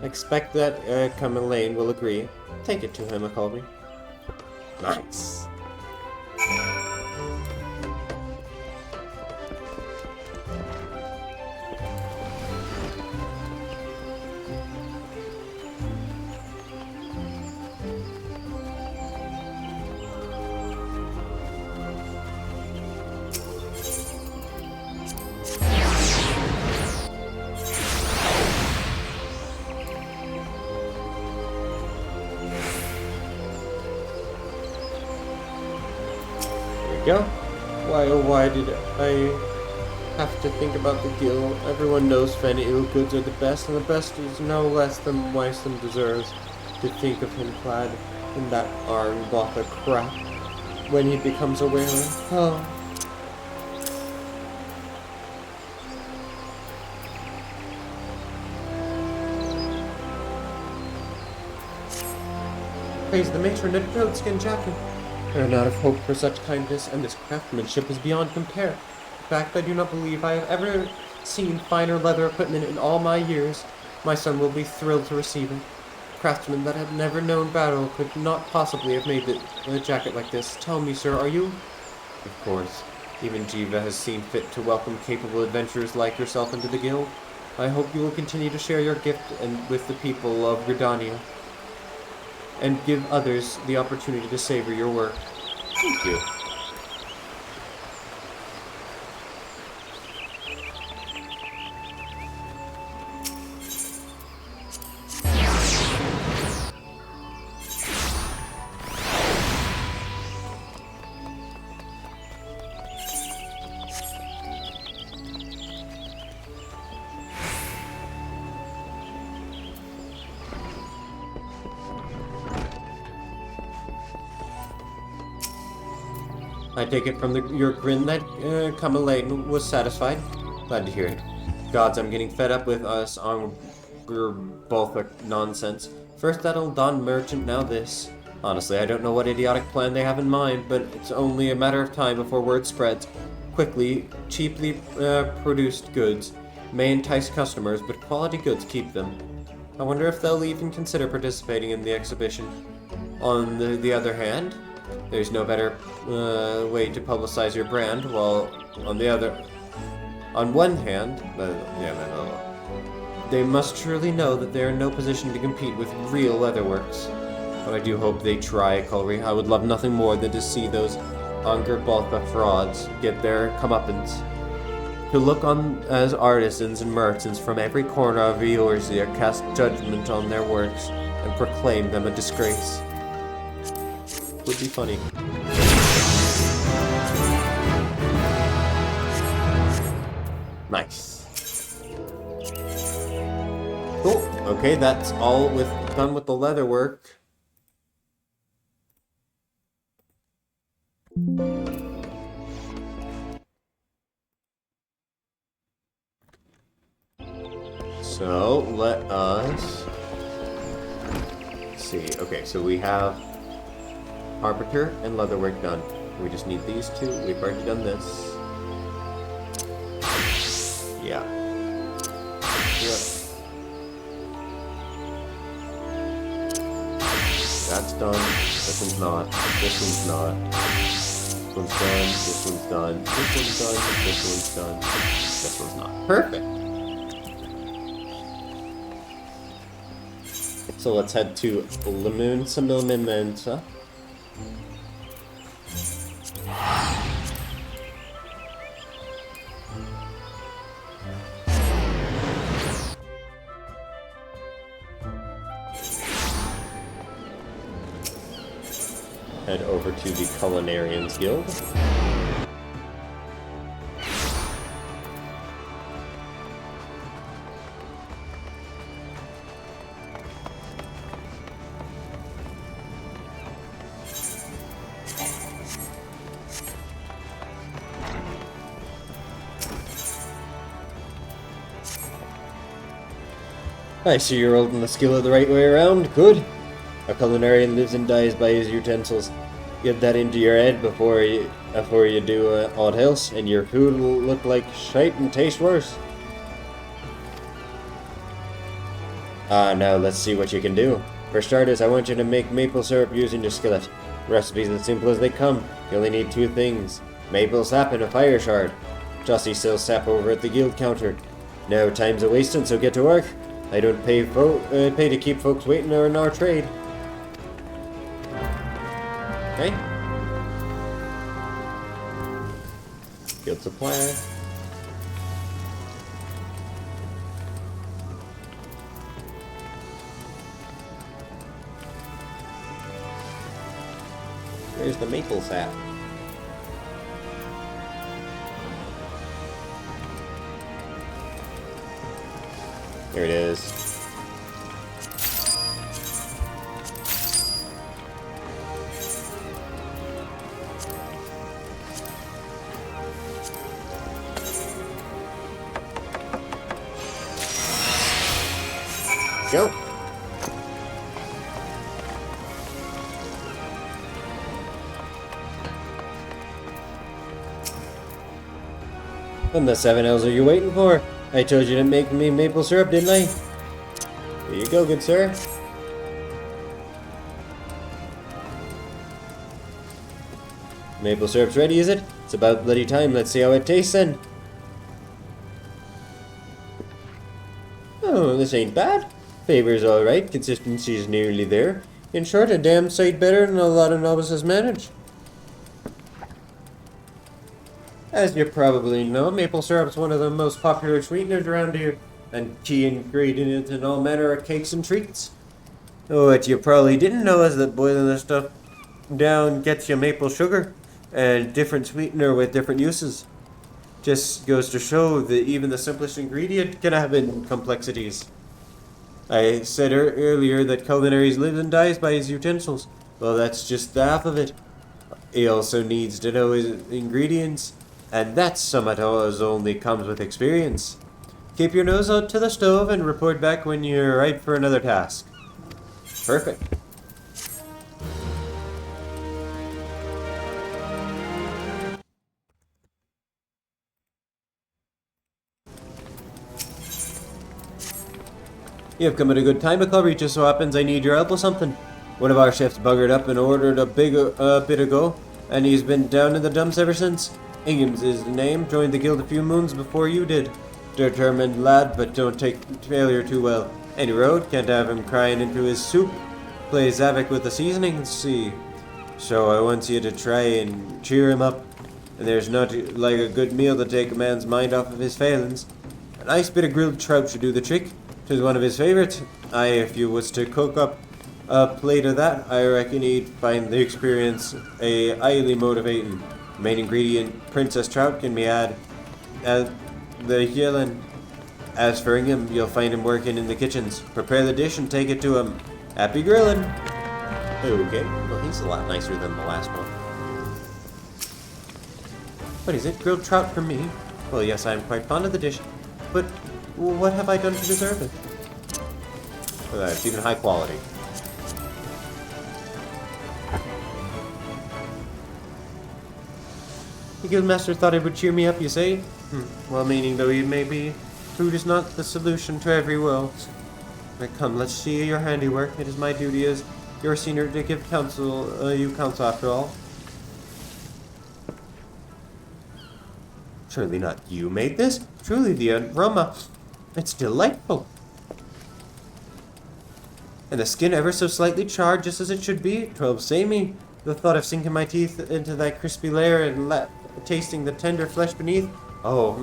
B: I expect that Culinary will agree. Take it to him, Culinary.
A: Nice.
B: Go. Why, oh why did I have to think about the gill? Everyone knows Fen ill goods are the best, and the best is no less than Wisdom deserves. To think of him clad in that iron bother crap when he becomes a whaler. Oh. Praise the matron of goatskin jacket. I ran out of hope for such kindness, and this craftsmanship is beyond compare. In fact, I do not believe I have ever seen finer leather equipment in all my years. My son will be thrilled to receive it. A craftsman that had never known battle could not possibly have made a jacket like this. Tell me, sir, are you? Of course. Even Jiva has seen fit to welcome capable adventurers like yourself into the guild. I hope you will continue to share your gift with the people of Gridania, and give others the opportunity to savor your work.
A: Thank you.
B: I take it from your grin that Culinary was satisfied. Glad to hear it. Gods, I'm getting fed up with us on both nonsense. First that old Don merchant, now this. Honestly, I don't know what idiotic plan they have in mind, but it's only a matter of time before word spreads. Quickly, cheaply produced goods may entice customers, but quality goods keep them. I wonder if they'll even consider participating in the exhibition. On the other hand, there's no better way to publicize your brand, while on one hand, they must surely know that they're in no position to compete with real leatherworks. But I do hope they try, Culinary. I would love nothing more than to see those Angerbaltha frauds get their comeuppance. To look on as artisans and merchants from every corner of Eorzea cast judgment on their works and proclaim them a disgrace. Would be funny. Nice. Cool. Okay, that's all done with the leather work. So let us see. Okay, so we have Arbiter and leatherwork done. We just need these two. We've already done this. Yeah. Yep. That's done. This one's not. This one's not. This one's done. This one's done. This one's done. This one's done. This one's not. Perfect. So let's head to Lamoon Samilmimenta. Head over to the Culinarians Guild. I see you're holding the skill the right way around. Good. A culinarian lives and dies by his utensils. Get that into your head before you do aught else, and your food will look like shite and taste worse. Now let's see what you can do. For starters, I want you to make maple syrup using your skillet. Recipe's as simple as they come. You only need 2 things. Maple sap and a fire shard. Jossie sells sap over at the guild counter. Now time's a wasting, so get to work. I don't pay to keep folks waiting in our trade. Okay. Guild supplier. Where's the maple sap? There it is. Go. What the 7 L's are you waiting for? I told you to make me maple syrup, didn't I? Here you go, good sir. Maple syrup's ready, is it? It's about bloody time. Let's see how it tastes then. Oh, this ain't bad. Flavor's alright, consistency's nearly there. In short, a damn sight better than a lot of novices manage. As you probably know, maple syrup's one of the most popular sweeteners around here, and key ingredient in all manner of cakes and treats. What you probably didn't know is that boiling this stuff down gets you maple sugar, and different sweetener with different uses. Just goes to show that even the simplest ingredient can have complexities. I said earlier that Culinary lives and dies by his utensils. Well, that's just the half of it. He also needs to know his ingredients, and that's somewhat only comes with experience. Keep your nose out to the stove and report back when you're ripe for another task. Perfect. You have come at a good time, McCulry. It just so happens I need your help with something. One of our chefs buggered up and ordered a bit ago, and he's been down in the dumps ever since. Ingham's is the name, joined the guild a few moons before you did. Determined lad, but don't take failure too well. Any road, can't have him crying into his soup. Plays havoc with the seasoning, see. So I want you to try and cheer him up. And there's not like a good meal to take a man's mind off of his failings. A nice bit of grilled trout should do the trick. 'Tis one of his favourites. Aye, if you was to cook up a plate of that, I reckon he'd find the experience a highly motivating. Main ingredient, princess trout, can be had at the Yellen. As for Ingham, you'll find him working in the kitchens. Prepare the dish and take it to him. Happy grilling! Okay, well he's a lot nicer than the last one. What is it? Grilled trout for me? Well, yes, I am quite fond of the dish, but what have I done to deserve it? Well, it's even high quality. The guildmaster thought it would cheer me up, you say? Well, meaning though you may be, food is not the solution to every woe. But come, let's see your handiwork. It is my duty as your senior to give you counsel after all. Surely not you made this? Truly the aroma, it's delightful. And the skin ever so slightly charred, just as it should be. 'Twill save me the thought of sinking my teeth into that crispy layer and tasting the tender flesh beneath. Oh,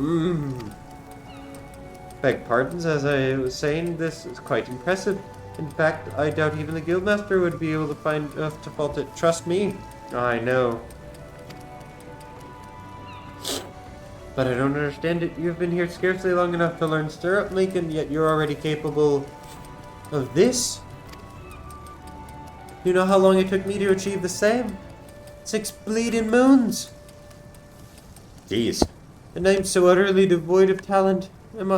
B: Beg pardons, as I was saying, this is quite impressive. In fact, I doubt even the guildmaster would be able to find enough to fault it. Trust me. I know. But I don't understand it. You've been here scarcely long enough to learn syrup making, yet you're already capable of this? You know how long it took me to achieve the same? 6 bleeding moons. Jeez. And I'm so utterly devoid of talent. Am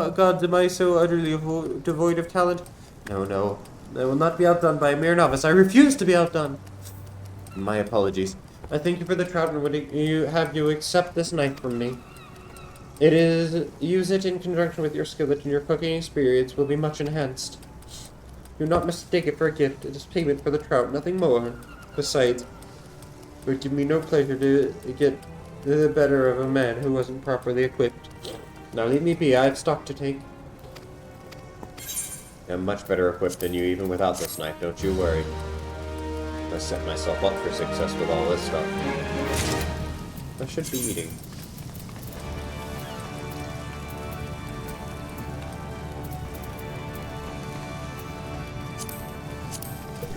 B: I so utterly devoid of talent? No, no. I will not be outdone by a mere novice. I refuse to be outdone. My apologies. I thank you for the trout and would have you accept this knife from me. Use it in conjunction with your skillet and your cooking experience will be much enhanced. Do not mistake it for a gift. It is payment for the trout, nothing more. Besides, it would give me no pleasure to get the better of a man who wasn't properly equipped. Now leave me be, I have stock to take.
A: I'm much better equipped than you even without this knife, don't you worry. I set myself up for success with all this stuff. I should be eating.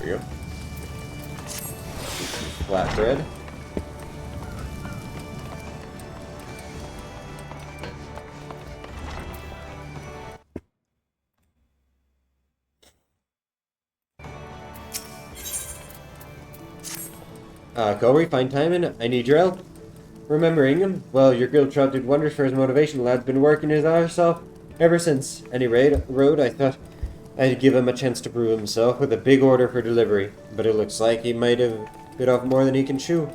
A: There we go. Flatbread. Corey, fine timing. I need your help. Remembering him? Well, your grilled trout did wonders for his motivation. Lad's been working his arse off ever since. Any road, I thought I'd give him a chance to prove himself with a big order for delivery. But it looks like he might have bit off more than he can chew.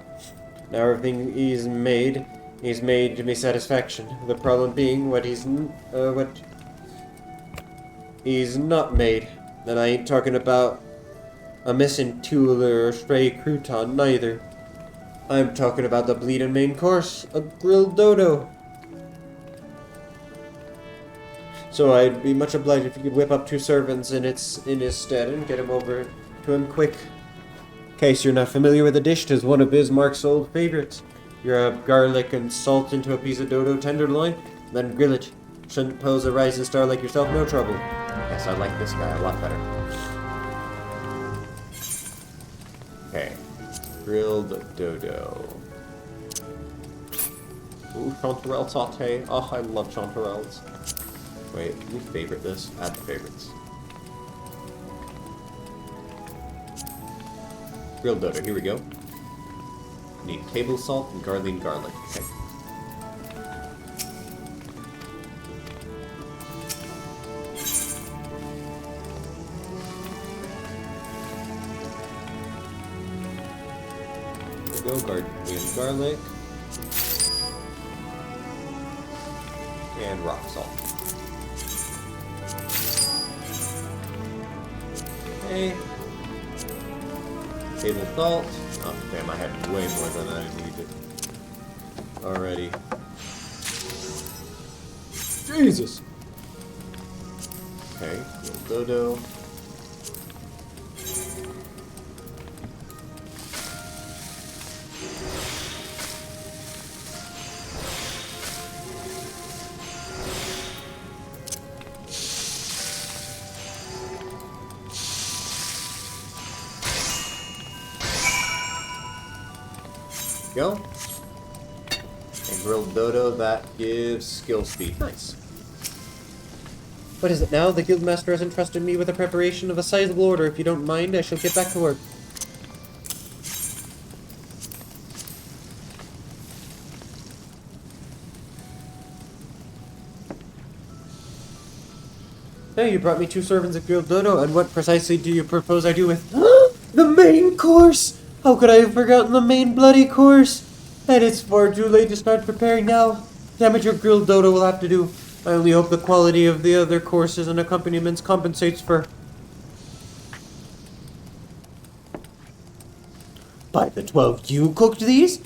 A: Now everything he's made to my satisfaction. The problem being what he's not made. And I ain't talking about a missing tool or a stray crouton neither. I'm talking about the bleeding main course, a grilled dodo. So I'd be much obliged if you could whip up 2 servants in his stead and get him over to him quick. In case you're not familiar with the dish, 'tis one of Bismarck's old favorites. You rub garlic and salt into a piece of dodo tenderloin, then grill it. Shouldn't pose a rising star like yourself no trouble. Yes, I like this guy a lot better. Okay. Grilled dodo. Ooh, chanterelle saute. Oh, I love chanterelles. Wait, can we favorite this? Add the favorites. Grilled dodo, here we go. Need table salt and garlic. Okay. There we go, garlic. And rock salt. Okay. Table salt. Oh, damn, I had way more than I needed. Already. Jesus! Okay, dodo. Go. And grilled dodo, that gives skill speed. Nice.
B: What is it now? The guildmaster has entrusted me with the preparation of a sizable order. If you don't mind, I shall get back to work. Now you brought me 2 servings of grilled dodo, and what precisely do you propose I do with the main course? How could I have forgotten the main bloody course? And it's far too late to start preparing now. Damn it, your grilled dodo will have to do. I only hope the quality of the other courses and accompaniments compensates for... By the 12, you cooked these?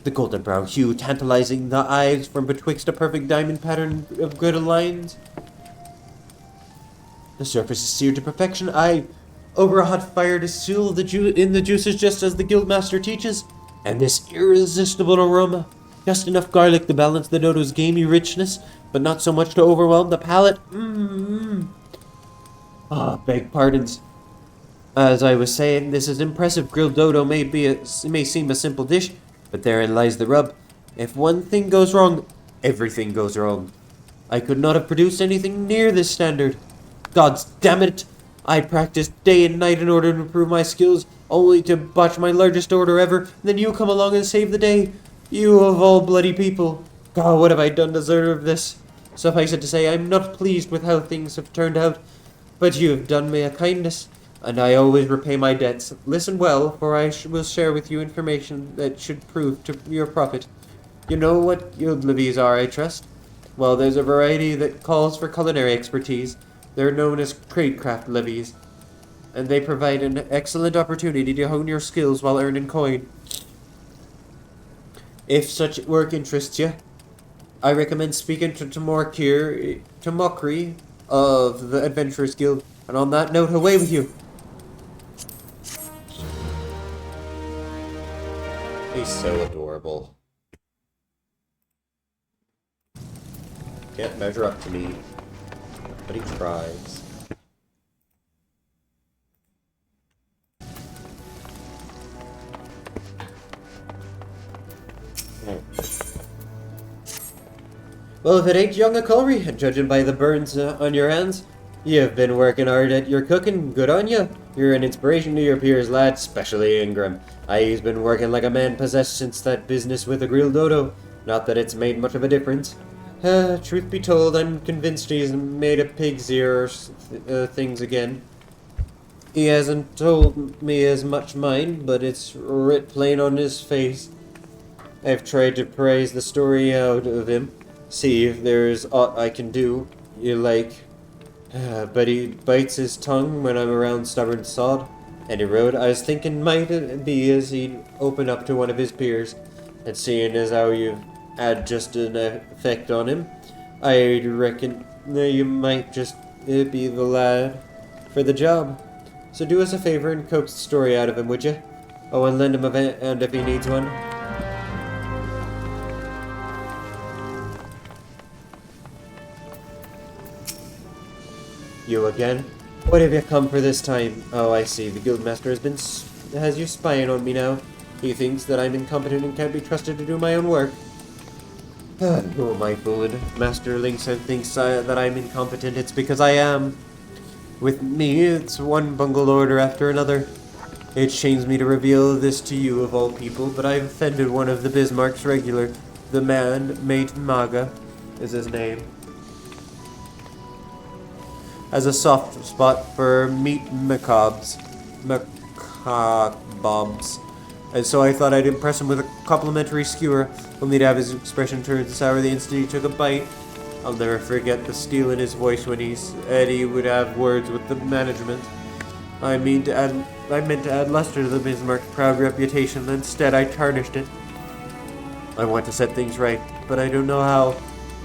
B: The golden brown hue tantalizing the eyes from betwixt a perfect diamond pattern of griddle lines. The surface is seared to perfection. Over a hot fire to seal the juices just as the guildmaster teaches. And this irresistible aroma. Just enough garlic to balance the dodo's gamey richness, but not so much to overwhelm the palate. Beg pardons. As I was saying, this is impressive. Grilled dodo may seem a simple dish, but therein lies the rub. If one thing goes wrong, everything goes wrong. I could not have produced anything near this standard. God's damn it! I practiced day and night in order to improve my skills, only to botch my largest order ever. Then you come along and save the day. You of all bloody people. God, what have I done to deserve this? Suffice it to say, I'm not pleased with how things have turned out, but you have done me a kindness, and I always repay my debts. Listen well, for I will share with you information that should prove to your profit. You know what guild levies are, I trust? Well, there's a variety that calls for culinary expertise. They're known as tradecraft levies, and they provide an excellent opportunity to hone your skills while earning coin. If such work interests you, I recommend speaking to Mockery of the Adventurers Guild. And on that note, away with you.
A: He's so adorable. Can't measure up to me, but he tries.
B: Well, if it ain't young Culinary, judging by the burns on your hands, you've been working hard at your cooking. Good on you. You're an inspiration to your peers, lad, especially Ingram. He's been working like a man possessed since that business with the grilled dodo. Not that it's made much of a difference. Truth be told, I'm convinced he's made a pig's ear things again. He hasn't told me as much mind, but it's writ plain on his face. I've tried to praise the story out of him. See if there's aught I can do. You like... but he bites his tongue when I'm around stubborn sod. Any road, I was thinking might it be as he'd open up to one of his peers. And seeing as how you've had just an effect on him, I reckon you might just be the lad for the job. So do us a favor and coax the story out of him, would you? Oh, and lend him a hand if he needs one. You again? What have you come for this time? Oh, I see. The guildmaster has you spying on me now. He thinks that I'm incompetent and can't be trusted to do my own work. Who am I fooling? Master Linkson thinks that I'm incompetent. It's because I am. With me, it's one bungled order after another. It shames me to reveal this to you of all people, but I've offended one of the Bismarck's regular. The man, Mate Maga, is his name. Has a soft spot for meat macabres. And so I thought I'd impress him with a complimentary skewer, only to have his expression turn sour the instant he took a bite. I'll never forget the steel in his voice when he said he would have words with the management. I meant to add luster to the Bismarck's proud reputation, instead I tarnished it. I want to set things right, but I don't know how.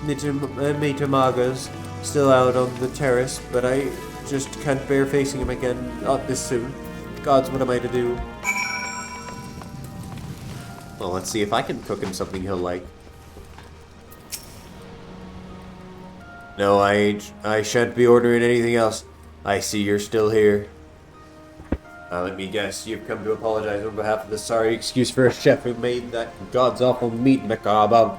B: Mitamaga's still out on the terrace, but I just can't bear facing him again, not this soon. Gods, what am I to do?
A: Well, let's see if I can cook him something he'll like. No, I shan't be ordering anything else. I see you're still here. Let me guess, you've come to apologize on behalf of the sorry excuse for a chef who made that god's awful meat macabre.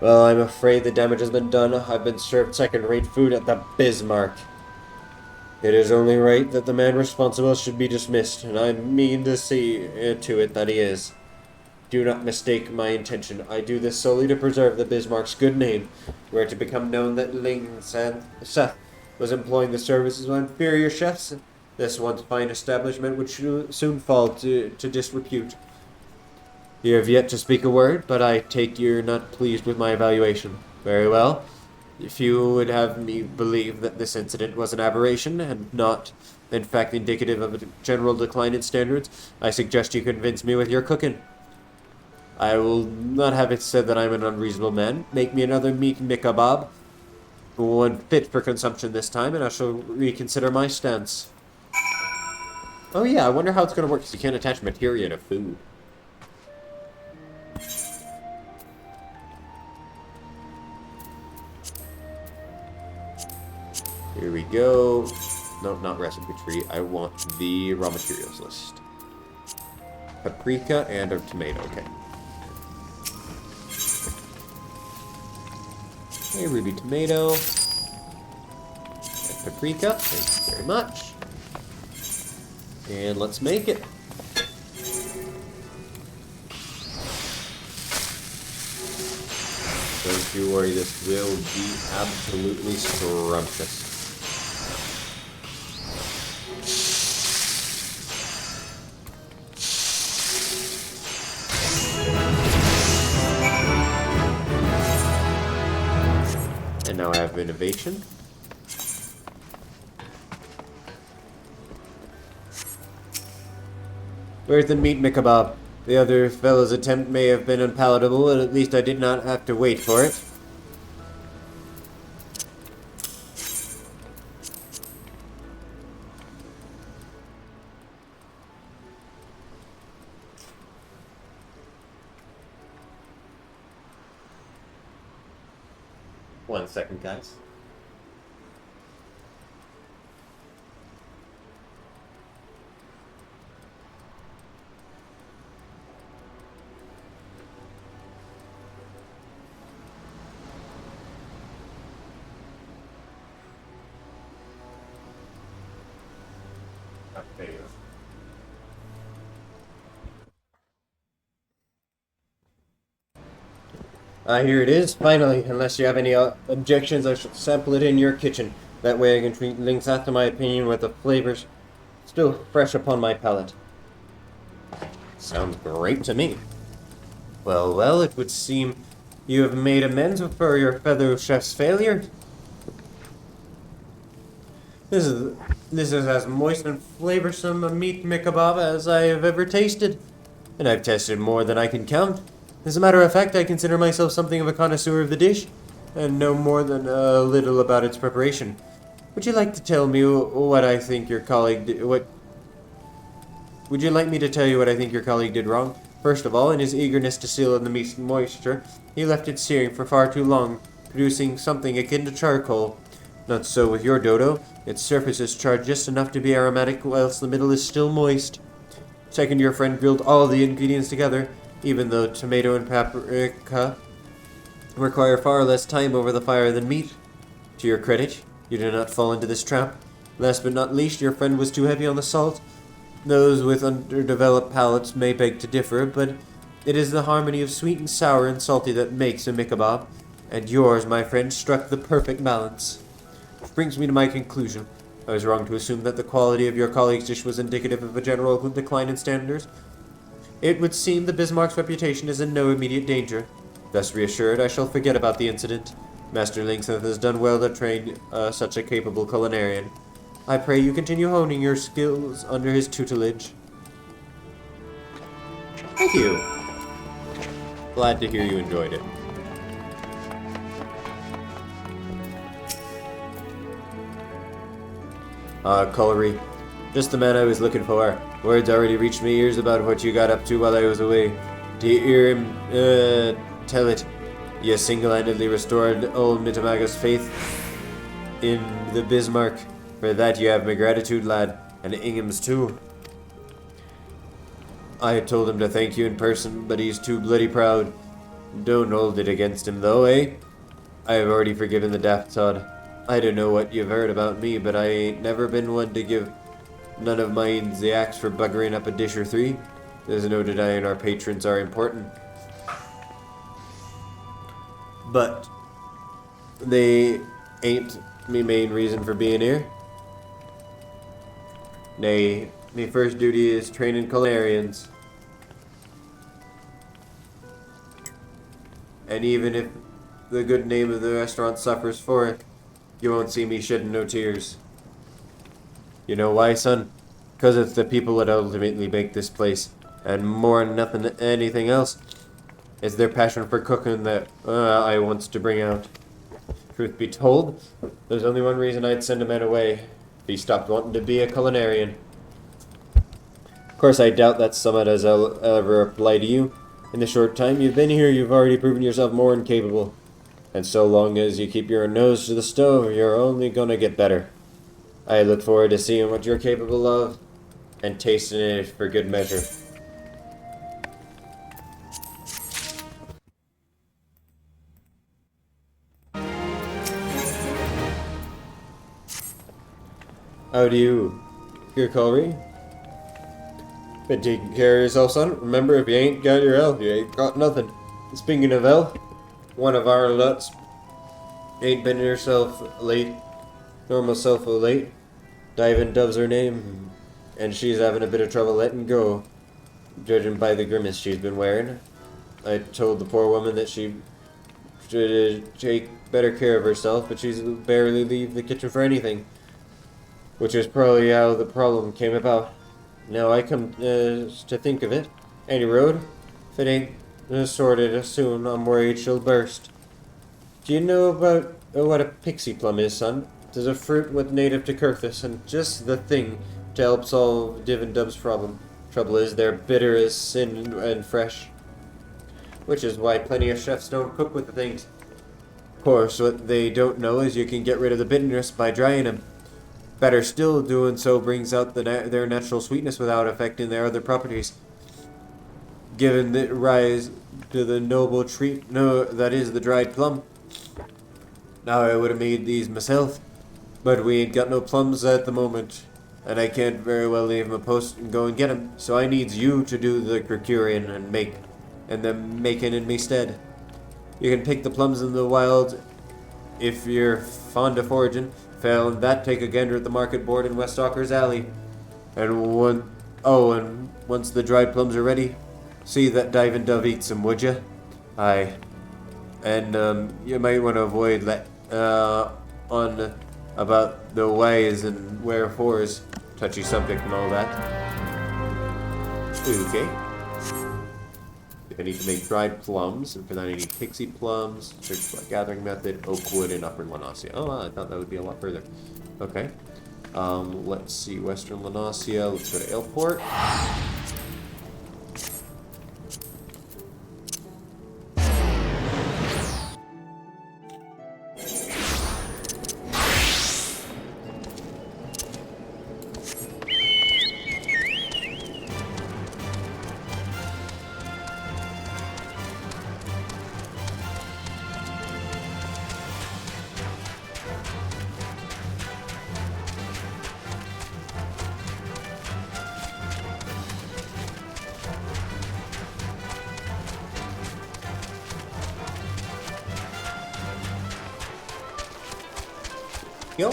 A: Well, I'm afraid the damage has been done. I've been served second-rate food at the Bismarck. It is only right that the man responsible should be dismissed, and I mean to see to it that he is. Do not mistake my intention. I do this solely to preserve the Bismarck's good name, were it to become known that Ling Seth was employing the services of inferior chefs. This once fine establishment would soon fall to disrepute. You have yet to speak a word, but I take you're not pleased with my evaluation. Very well. If you would have me believe that this incident was an aberration, and not, in fact, indicative of a general decline in standards, I suggest you convince me with your cooking. I will not have it said that I'm an unreasonable man. Make me another meat mikabab, one fit for consumption this time, and I shall reconsider my stance. Oh yeah, I wonder how it's going to work, because you can't attach materia to food. Here we go. No, not recipe tree. I want the raw materials list. Paprika and a tomato. Okay. Okay, ruby tomato. And paprika. Thank you very much. And let's make it. Don't you worry, this will be absolutely scrumptious. And now I have innovation. Where's the meat, Mikabob? The other fellow's attempt may have been unpalatable, but at least I did not have to wait for it. One second, guys. There you go. Here it is, finally. Unless you have any objections, I shall sample it in your kitchen. That way I can treat links after my opinion with the flavors still fresh upon my palate. Sounds great to me. Well, well, it would seem you have made amends for your fellow chef's failure. This is as moist and flavorsome a meat Mikabob as I have ever tasted. And I've tested more than I can count. As a matter of fact, I consider myself something of a connoisseur of the dish, and know more than a little about its preparation. Would you like to tell me what I think your colleague did? Would you like me to tell you what I think your colleague did wrong? First of all, in his eagerness to seal in the meat's moisture, he left it searing for far too long, producing something akin to charcoal. Not so with your dodo. Its surface is charred just enough to be aromatic, whilst the middle is still moist. Second, your friend grilled all the ingredients together, even though tomato and paprika require far less time over the fire than meat. To your credit, you did not fall into this trap. Last but not least, your friend was too heavy on the salt. Those with underdeveloped palates may beg to differ, but it is the harmony of sweet and sour and salty that makes a Mikabob, and yours, my friend, struck the perfect balance. Which brings me to my conclusion. I was wrong to assume that the quality of your colleague's dish was indicative of a general decline in standards. It would seem the Bismarck's reputation is in no immediate danger. Thus reassured, I shall forget about the incident. Master Linkseth has done well to train such a capable culinarian. I pray you continue honing your skills under his tutelage. Thank you. Glad to hear you enjoyed it. Culinary. Just the man I was looking for. Words already reached my ears about what you got up to while I was away. To hear him, tell it. You single-handedly restored old Mitamaga's faith in the Bismarck. For that you have my gratitude, lad. And Ingham's too. I had told him to thank you in person, but he's too bloody proud. Don't hold it against him, though, eh? I have already forgiven the daft sod. I don't know what you've heard about me, but I ain't never been one to give none of mine's the axe for buggering up a dish or three. There's no denying our patrons are important. But they ain't me main reason for being here. Nay, me first duty is training culinarians. And even if the good name of the restaurant suffers for it, you won't see me shedding no tears. You know why, son? 'Cause it's the people that ultimately make this place. And more than nothing anything else, it's their passion for cooking that I wants to bring out. Truth be told, there's only one reason I'd send a man away. If he stopped wanting to be a culinarian. Of course, I doubt that summit has ever applied to you. In the short time you've been here, you've already proven yourself more than capable. And so long as you keep your nose to the stove, you're only gonna get better. I look forward to seeing what you're capable of, and tasting it for good measure. How do you, your Culinary? Been taking care of yourself, son? Remember, if you ain't got your L, you ain't got nothing. Speaking of L, one of our luts ain't been herself late, normal self late. Diving Dove's her name, and she's having a bit of trouble letting go, judging by the grimace she's been wearing. I told the poor woman that she should take better care of herself, but she's barely leave the kitchen for anything, which is probably how the problem came about. Now I come to think of it, any road, if it ain't sorted soon, I'm worried she'll burst. Do you know about what a pixie plum is, son? It's a fruit with native to Curthus, and just the thing to help solve Div and Dub's problem. Trouble is, they're bitter as sin and fresh, which is why plenty of chefs don't cook with the things. Of course, what they don't know is you can get rid of the bitterness by drying them. Better still, doing so brings out their natural sweetness without affecting their other properties, giving the rise to the noble treat. No, that is the dried plum. Now I would have made these myself, but we ain't got no plums at the moment, and I can't very well leave 'em a post and go and get 'em. So I needs you to do the procuring and the making in me stead. You can pick the plums in the wild if you're fond of foraging. Fail in that, take a gander at the market board in West Stalker's Alley. And once the dried plums are ready, see that Diving Dove eats them, would you? Aye. And you might want to avoid on about the whys and wherefores, touchy subject and all that. Okay. If I need to make dried plums, and for that I need pixie plums, search by gathering method, Oakwood, and Upper Lenasia. Oh, I thought that would be a lot further. Okay. Let's see, Western Lenasia. Let's go to Aleport. Go.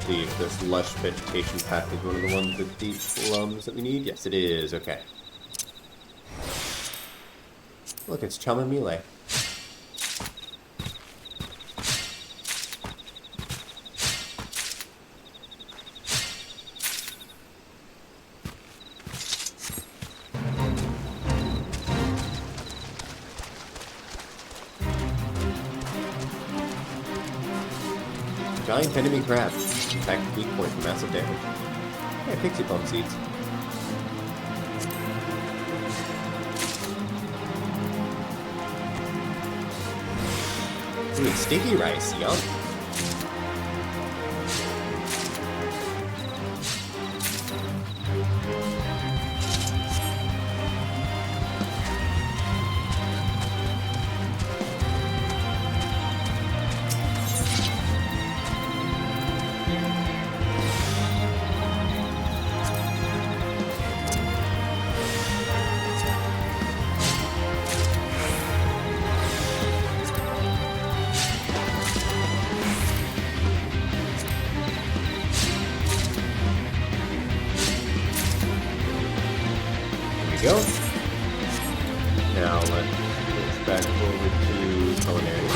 A: See if this lush vegetation path is one of the ones with deep plums that we need. Yes, it is. Okay. Look, it's chamomile. Giant enemy crab. Attack weak point for massive damage. Yeah, pixie plum seeds. Ooh, sticky rice, yum. Go. Now let's switch back over to Culinary.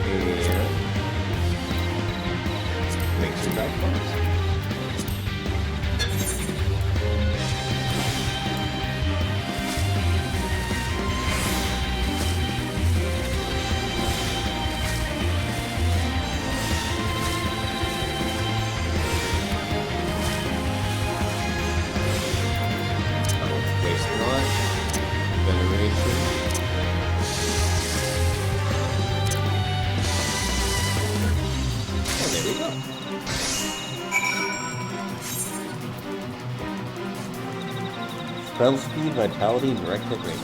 A: And make some back bones. Spell speed, vitality, and direct hit rate.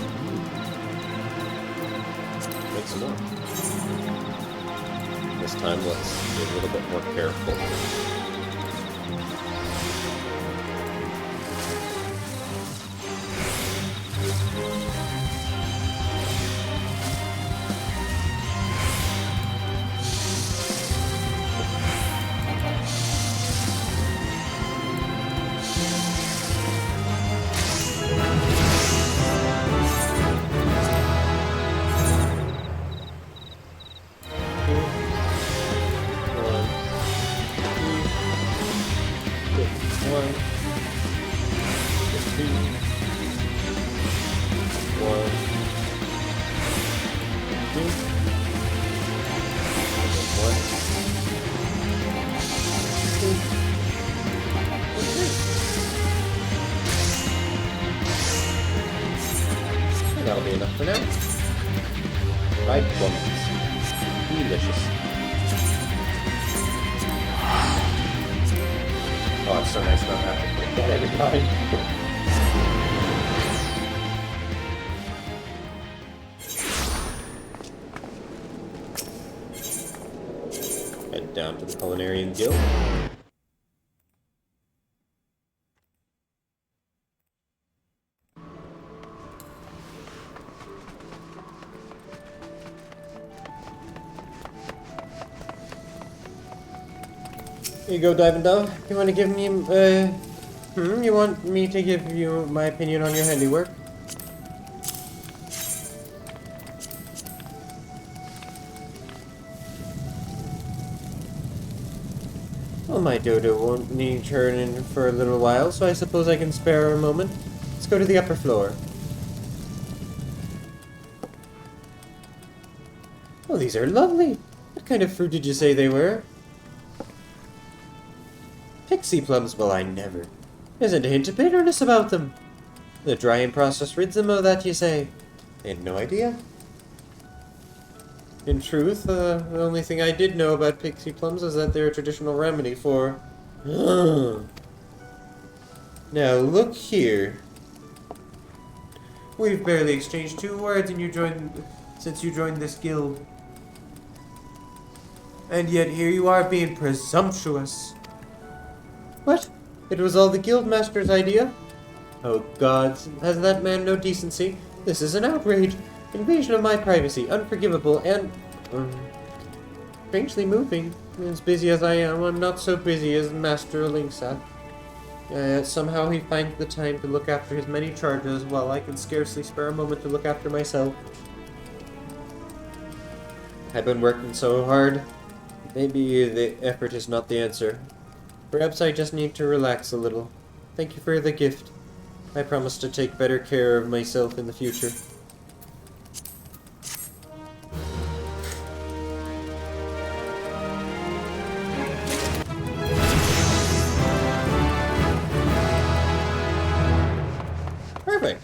A: Makes some more. This time, let's be a little bit more careful. That'll be enough for now. Fried plums. Delicious. Oh, it's so nice not having to get every time. Head down to the Culinary Guild. Here you go, Diving Dove. You want to give me, you want me to give you my opinion on your handiwork? Well, my dodo won't need turning for a little while, so I suppose I can spare her a moment. Let's go to the upper floor. Oh, these are lovely. What kind of fruit did you say they were? Pixie plums, well, I never. There's a hint of bitterness about them. The drying process rids them of that, you say? I had no idea. In truth, the only thing I did know about pixie plums is that they're a traditional remedy for... Now, look here. We've barely exchanged 2 words since you joined this guild. And yet here you are being presumptuous. What? It was all the guildmaster's idea? Oh gods, has that man no decency? This is an outrage. Invasion of my privacy, unforgivable and... strangely moving. As busy as I am, I'm not so busy as Master Linksat. Somehow he finds the time to look after his many charges, while I can scarcely spare a moment to look after myself. I've been working so hard. Maybe the effort is not the answer. Perhaps I just need to relax a little. Thank you for the gift. I promise to take better care of myself in the future. Perfect.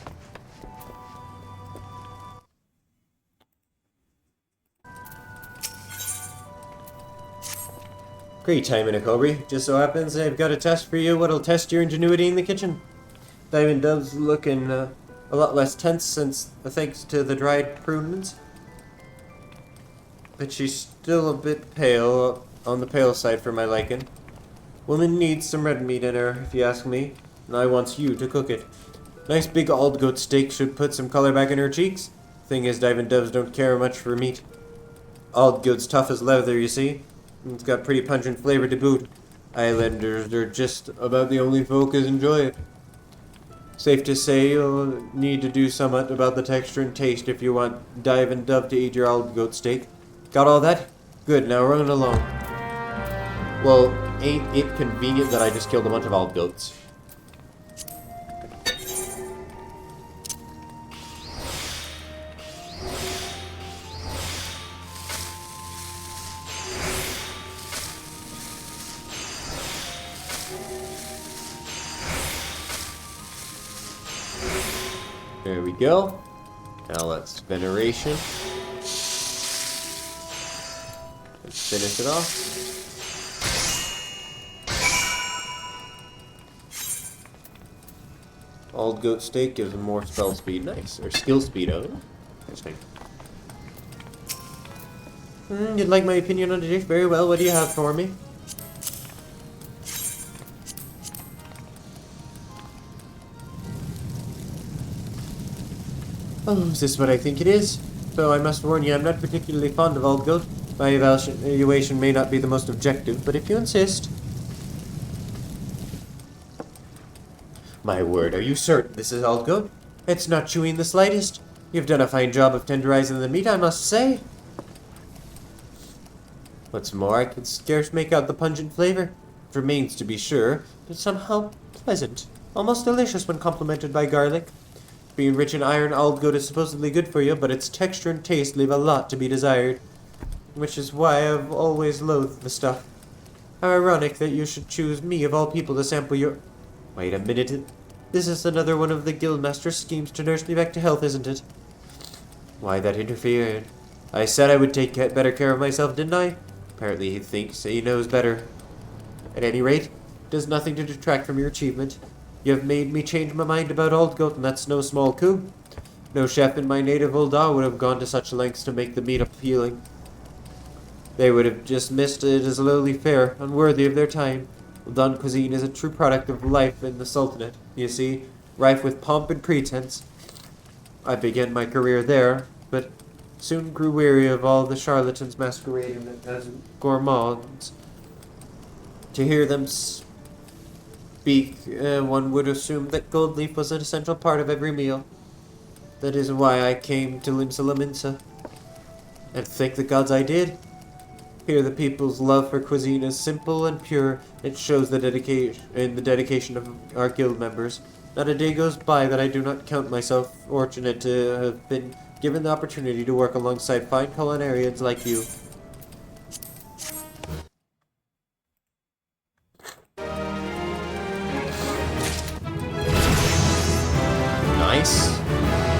A: Great timing, Akobi. Just so happens I've got a test for you what'll test your ingenuity in the kitchen. Diamond Dove's looking a lot less tense thanks to the dried prunes. But she's still a bit pale, on the pale side for my liking. Woman needs some red meat in her, if you ask me, and I wants you to cook it. Nice big old goat steak should put some color back in her cheeks. Thing is, Diamond Doves don't care much for meat. Old goat's tough as leather, you see. It's got pretty pungent flavor to boot. Islanders are just about the only folk as enjoy it. Safe to say you'll need to do somewhat about the texture and taste if you want Diamond Dove to eat your old goat steak. Got all that? Good, now run along. Well, ain't it convenient that I just killed a bunch of old goats? There we go. Now let's veneration. Let's finish it off. Old goat steak gives him more spell speed. Nice. Or skill speed of it. Interesting.
B: You'd like my opinion on the dish? Very well. What do you have for me? Oh, is this what I think it is? So I must warn you, I'm not particularly fond of old goat. My evaluation may not be the most objective, but if you insist... My word, are you certain this is old goat? It's not chewy in the slightest. You've done a fine job of tenderizing the meat, I must say. What's more, I can scarce make out the pungent flavor. It remains to be sure, but somehow pleasant. Almost delicious when complemented by garlic. Being rich in iron, old goat is supposedly good for you, but its texture and taste leave a lot to be desired. Which is why I've always loathed the stuff. How ironic that you should choose me of all people to sample your... Wait a minute. This is another one of the Guildmaster's schemes to nurse me back to health, isn't it? Why that interfered? I said I would take better care of myself, didn't I? Apparently he thinks he knows better. At any rate, it does nothing to detract from your achievement. You have made me change my mind about old goat, and that's no small coup. No chef in my native Ul'dah would have gone to such lengths to make the meat appealing. They would have dismissed it as lowly fare, unworthy of their time. Ul'dah cuisine is a true product of life in the Sultanate, you see, rife with pomp and pretense. I began my career there, but soon grew weary of all the charlatans masquerading as gourmands. To hear them speak, one would assume that gold leaf was an essential part of every meal. That is why I came to Limsa. And thank the gods I did. Here the people's love for cuisine is simple and pure. It shows the dedication of our guild members. Not a day goes by that I do not count myself fortunate to have been given the opportunity to work alongside fine culinarians like you. Nice.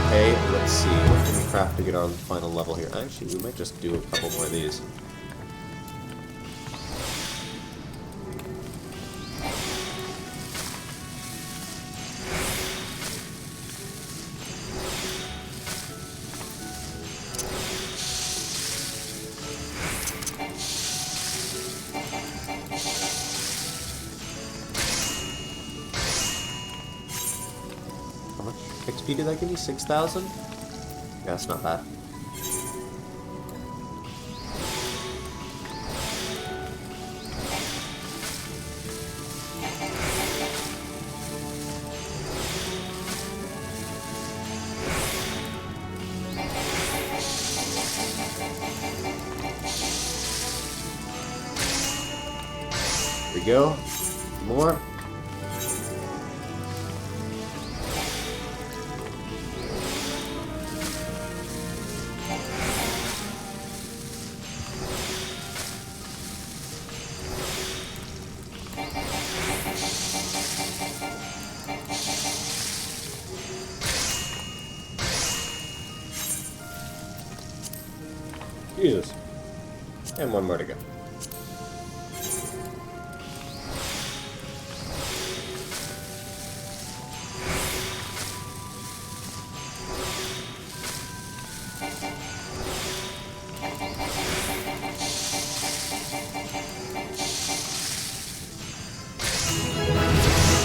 B: Okay, let's see. What can we craft to get our final level here? Actually, we might just do a couple more of these. XP did that give me? 6,000? Yeah, that's not bad. Here we go. More. Jesus. And one more to go.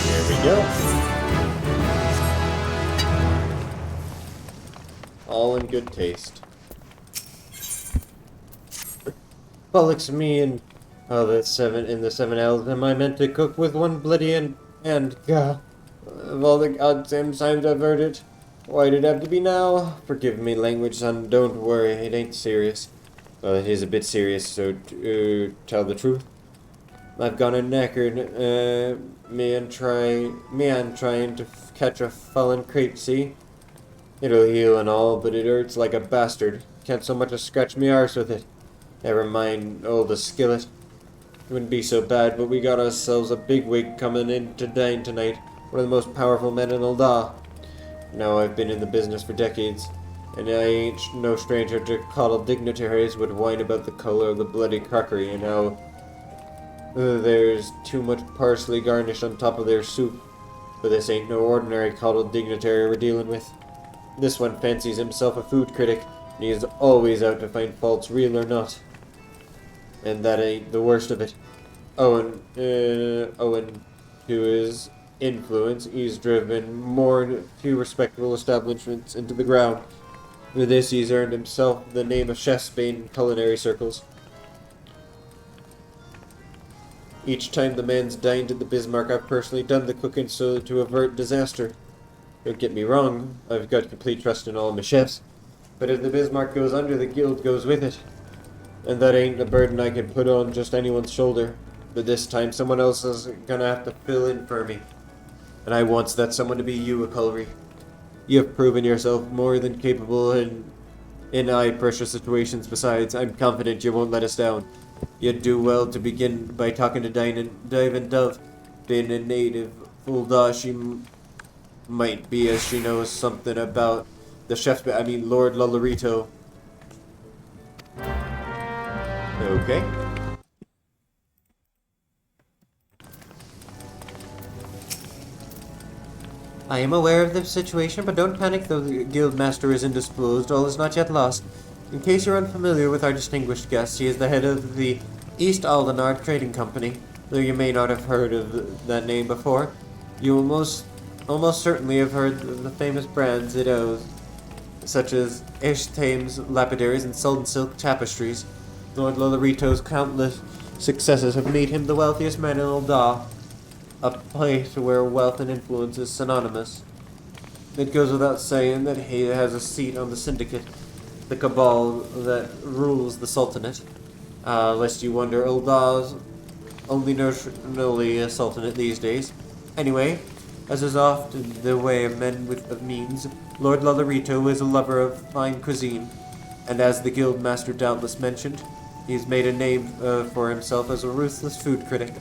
B: There we go. All in good taste. Bollocks me and the seven L's. Am I meant to cook with one bloody and God, of all the goddamn times I've heard it, why'd it have to be now? Forgive me, language, son. Don't worry, it ain't serious. Well, it is a bit serious, so tell the truth. I've gone a knackered, man trying to catch a fallen creep. See, it'll heal and all, but it hurts like a bastard. Can't so much as scratch me arse with it. Never mind, the skillet. It wouldn't be so bad, but we got ourselves a bigwig coming in to dine tonight. One of the most powerful men in Ul'dah. Now I've been in the business for decades, and I ain't no stranger to coddled dignitaries would whine about the color of the bloody crockery and how there's too much parsley garnish on top of their soup. But this ain't no ordinary coddled dignitary we're dealing with. This one fancies himself a food critic, and he is always out to find faults, real or not.
A: And that ain't the worst of it. Owing to his influence, he's driven more few respectable establishments into the ground. For this, he's earned himself the name of Chef's Bane in culinary circles. Each time the man's dined at the Bismarck, I've personally done the cooking so to avert disaster. Don't get me wrong, I've got complete trust in all my chefs. But if the Bismarck goes under, the guild goes with it. And that ain't a burden I can put on just anyone's shoulder. But this time, someone else is gonna have to fill in for me. And I want that someone to be you, Culinary. You have proven yourself more than capable in high-pressure situations. Besides, I'm confident you won't let us down. You'd do well to begin by talking to Dive and Dove. Being a native Fulda, she might be, as she knows something about the chef's... Lord Lolorito. Okay.
B: I am aware of the situation, but don't panic though the guildmaster is indisposed. All is not yet lost. In case you're unfamiliar with our distinguished guest, he is the head of the East Aldenard Trading Company. Though you may not have heard of that name before, you will almost certainly have heard of the famous brands it owns, such as Thames Lapidaries and Sultan Silk Tapestries. Lord Lolorito's countless successes have made him the wealthiest man in Ulda, a place where wealth and influence is synonymous. It goes without saying that he has a seat on the syndicate, the cabal that rules the Sultanate. Lest you wonder, Ulda's only notionally a sultanate these days. Anyway, as is often the way of men of means, Lord Lolorito is a lover of fine cuisine, and as the guildmaster doubtless mentioned, he's made a name for himself as a ruthless food critic.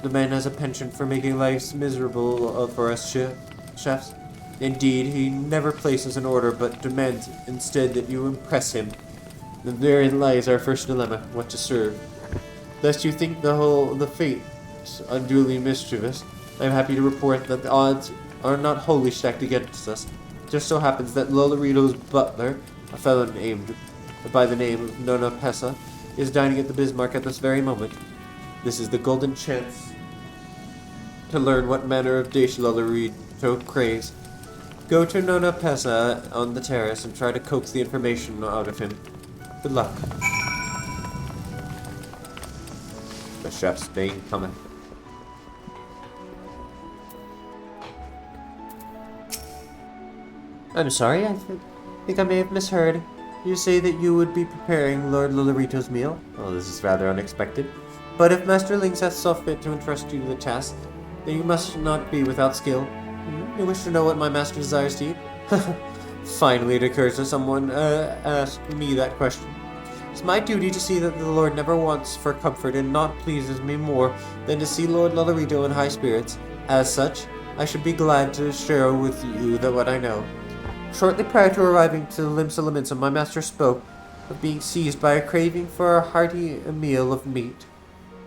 B: The man has a penchant for making life miserable for us chefs. Indeed, he never places an order but demands instead that you impress him. And therein lies our first dilemma, what to serve. Lest you think the fates unduly mischievous, I am happy to report that the odds are not wholly stacked against us. It just so happens that Lolorito's butler, a fellow named by the name of Nona Pessa, is dining at the Bismarck at this very moment. This is the golden chance to learn what manner of dish Lolorito craves. Go to Nona Pessa on the terrace and try to coax the information out of him. Good luck.
A: The Chef's Bane cometh.
B: I'm sorry, I think I may have misheard. You say that you would be preparing Lord Lolorito's meal?
A: Oh, this is rather unexpected.
B: But if Master Lynx hath saw fit to entrust you to the task, then you must not be without skill. You wish to know what my master desires to eat? Finally, it occurs to someone ask me that question. It's my duty to see that the Lord never wants for comfort, and naught pleases me more than to see Lord Lolorito in high spirits. As such, I should be glad to share with you what I know. Shortly prior to arriving to Limsa, my master spoke of being seized by a craving for a hearty meal of meat.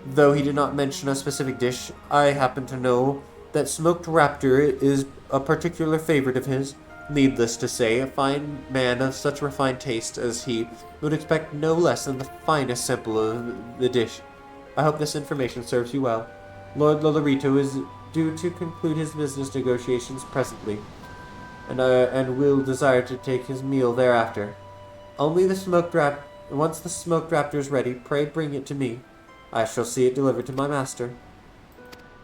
B: Though he did not mention a specific dish, I happen to know that smoked raptor is a particular favorite of his. Needless to say, a fine man of such refined taste as he would expect no less than the finest sample of the dish. I hope this information serves you well. Lord Lolorito is due to conclude his business negotiations presently, and will desire to take his meal thereafter. Only once the smoked raptor is ready, pray bring it to me. I shall see it delivered to my master.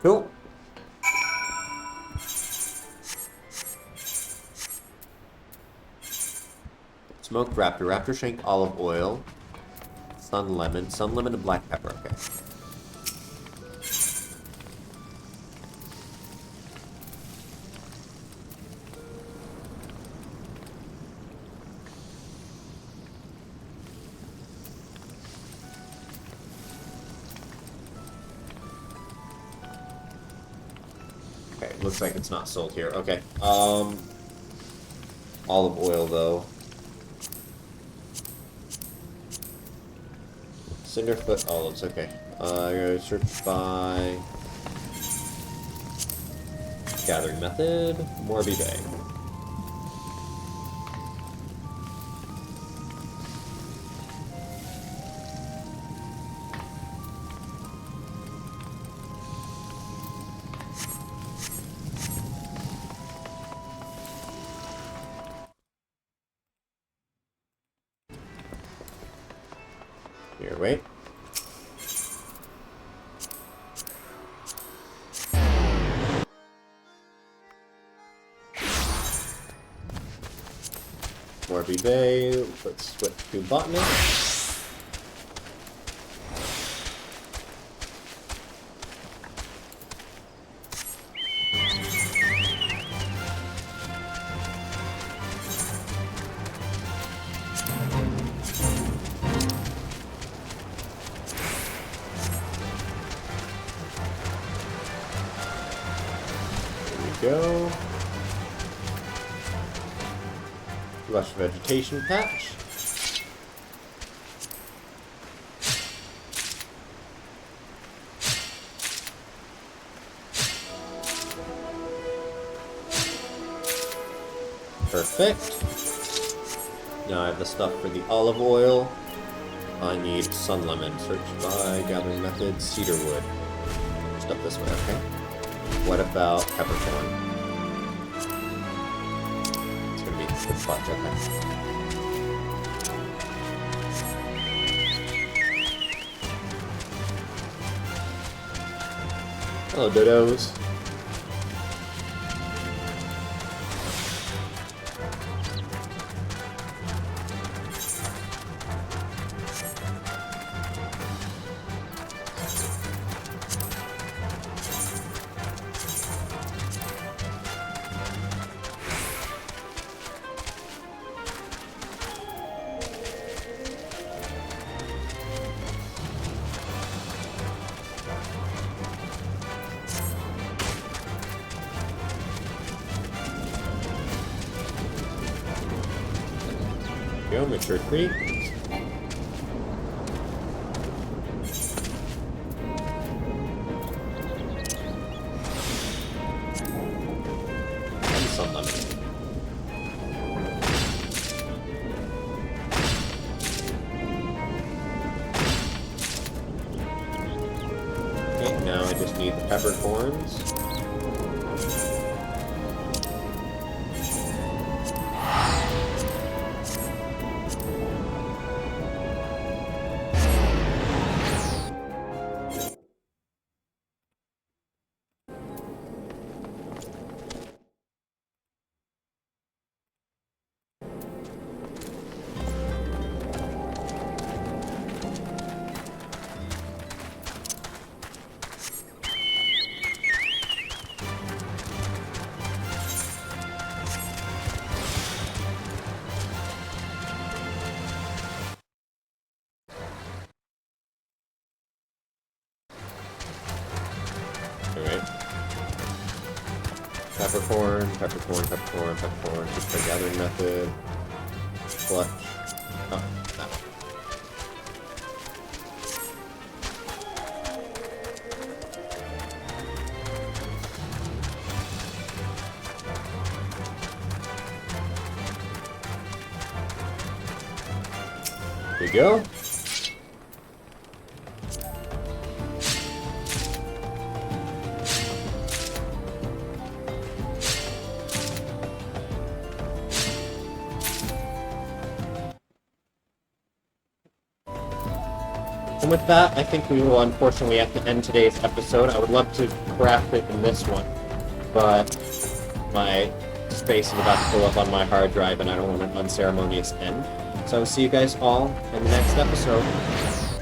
B: Cool.
A: Smoked raptor, raptor shank, olive oil, sun lemon and black pepper. Okay. Okay, looks like it's not sold here. Okay. Olive oil though. Cinderfoot olives, okay. Search by gathering method, Morby Bay. Here, wait. Morby Bay. Let's switch to Botanist. Go. Lush vegetation patch. Perfect. Now I have the stuff for the olive oil. I need sun lemon. Search by gathering method, cedar wood. Stuff this way, okay? What about peppercorn? It's gonna be the fudge, okay. Hello, dodos. Go, mature creek. And some lemon. Okay, now I just need the peppercorns. Alright. Peppercorn, peppercorn, peppercorn, peppercorn. Just the gathering method. Clutch. Oh, that one. Here we go. And with that, I think we will unfortunately have to end today's episode. I would love to craft it in this one, but my space is about to fill up on my hard drive and I don't want an unceremonious end. So I will see you guys all in the next episode.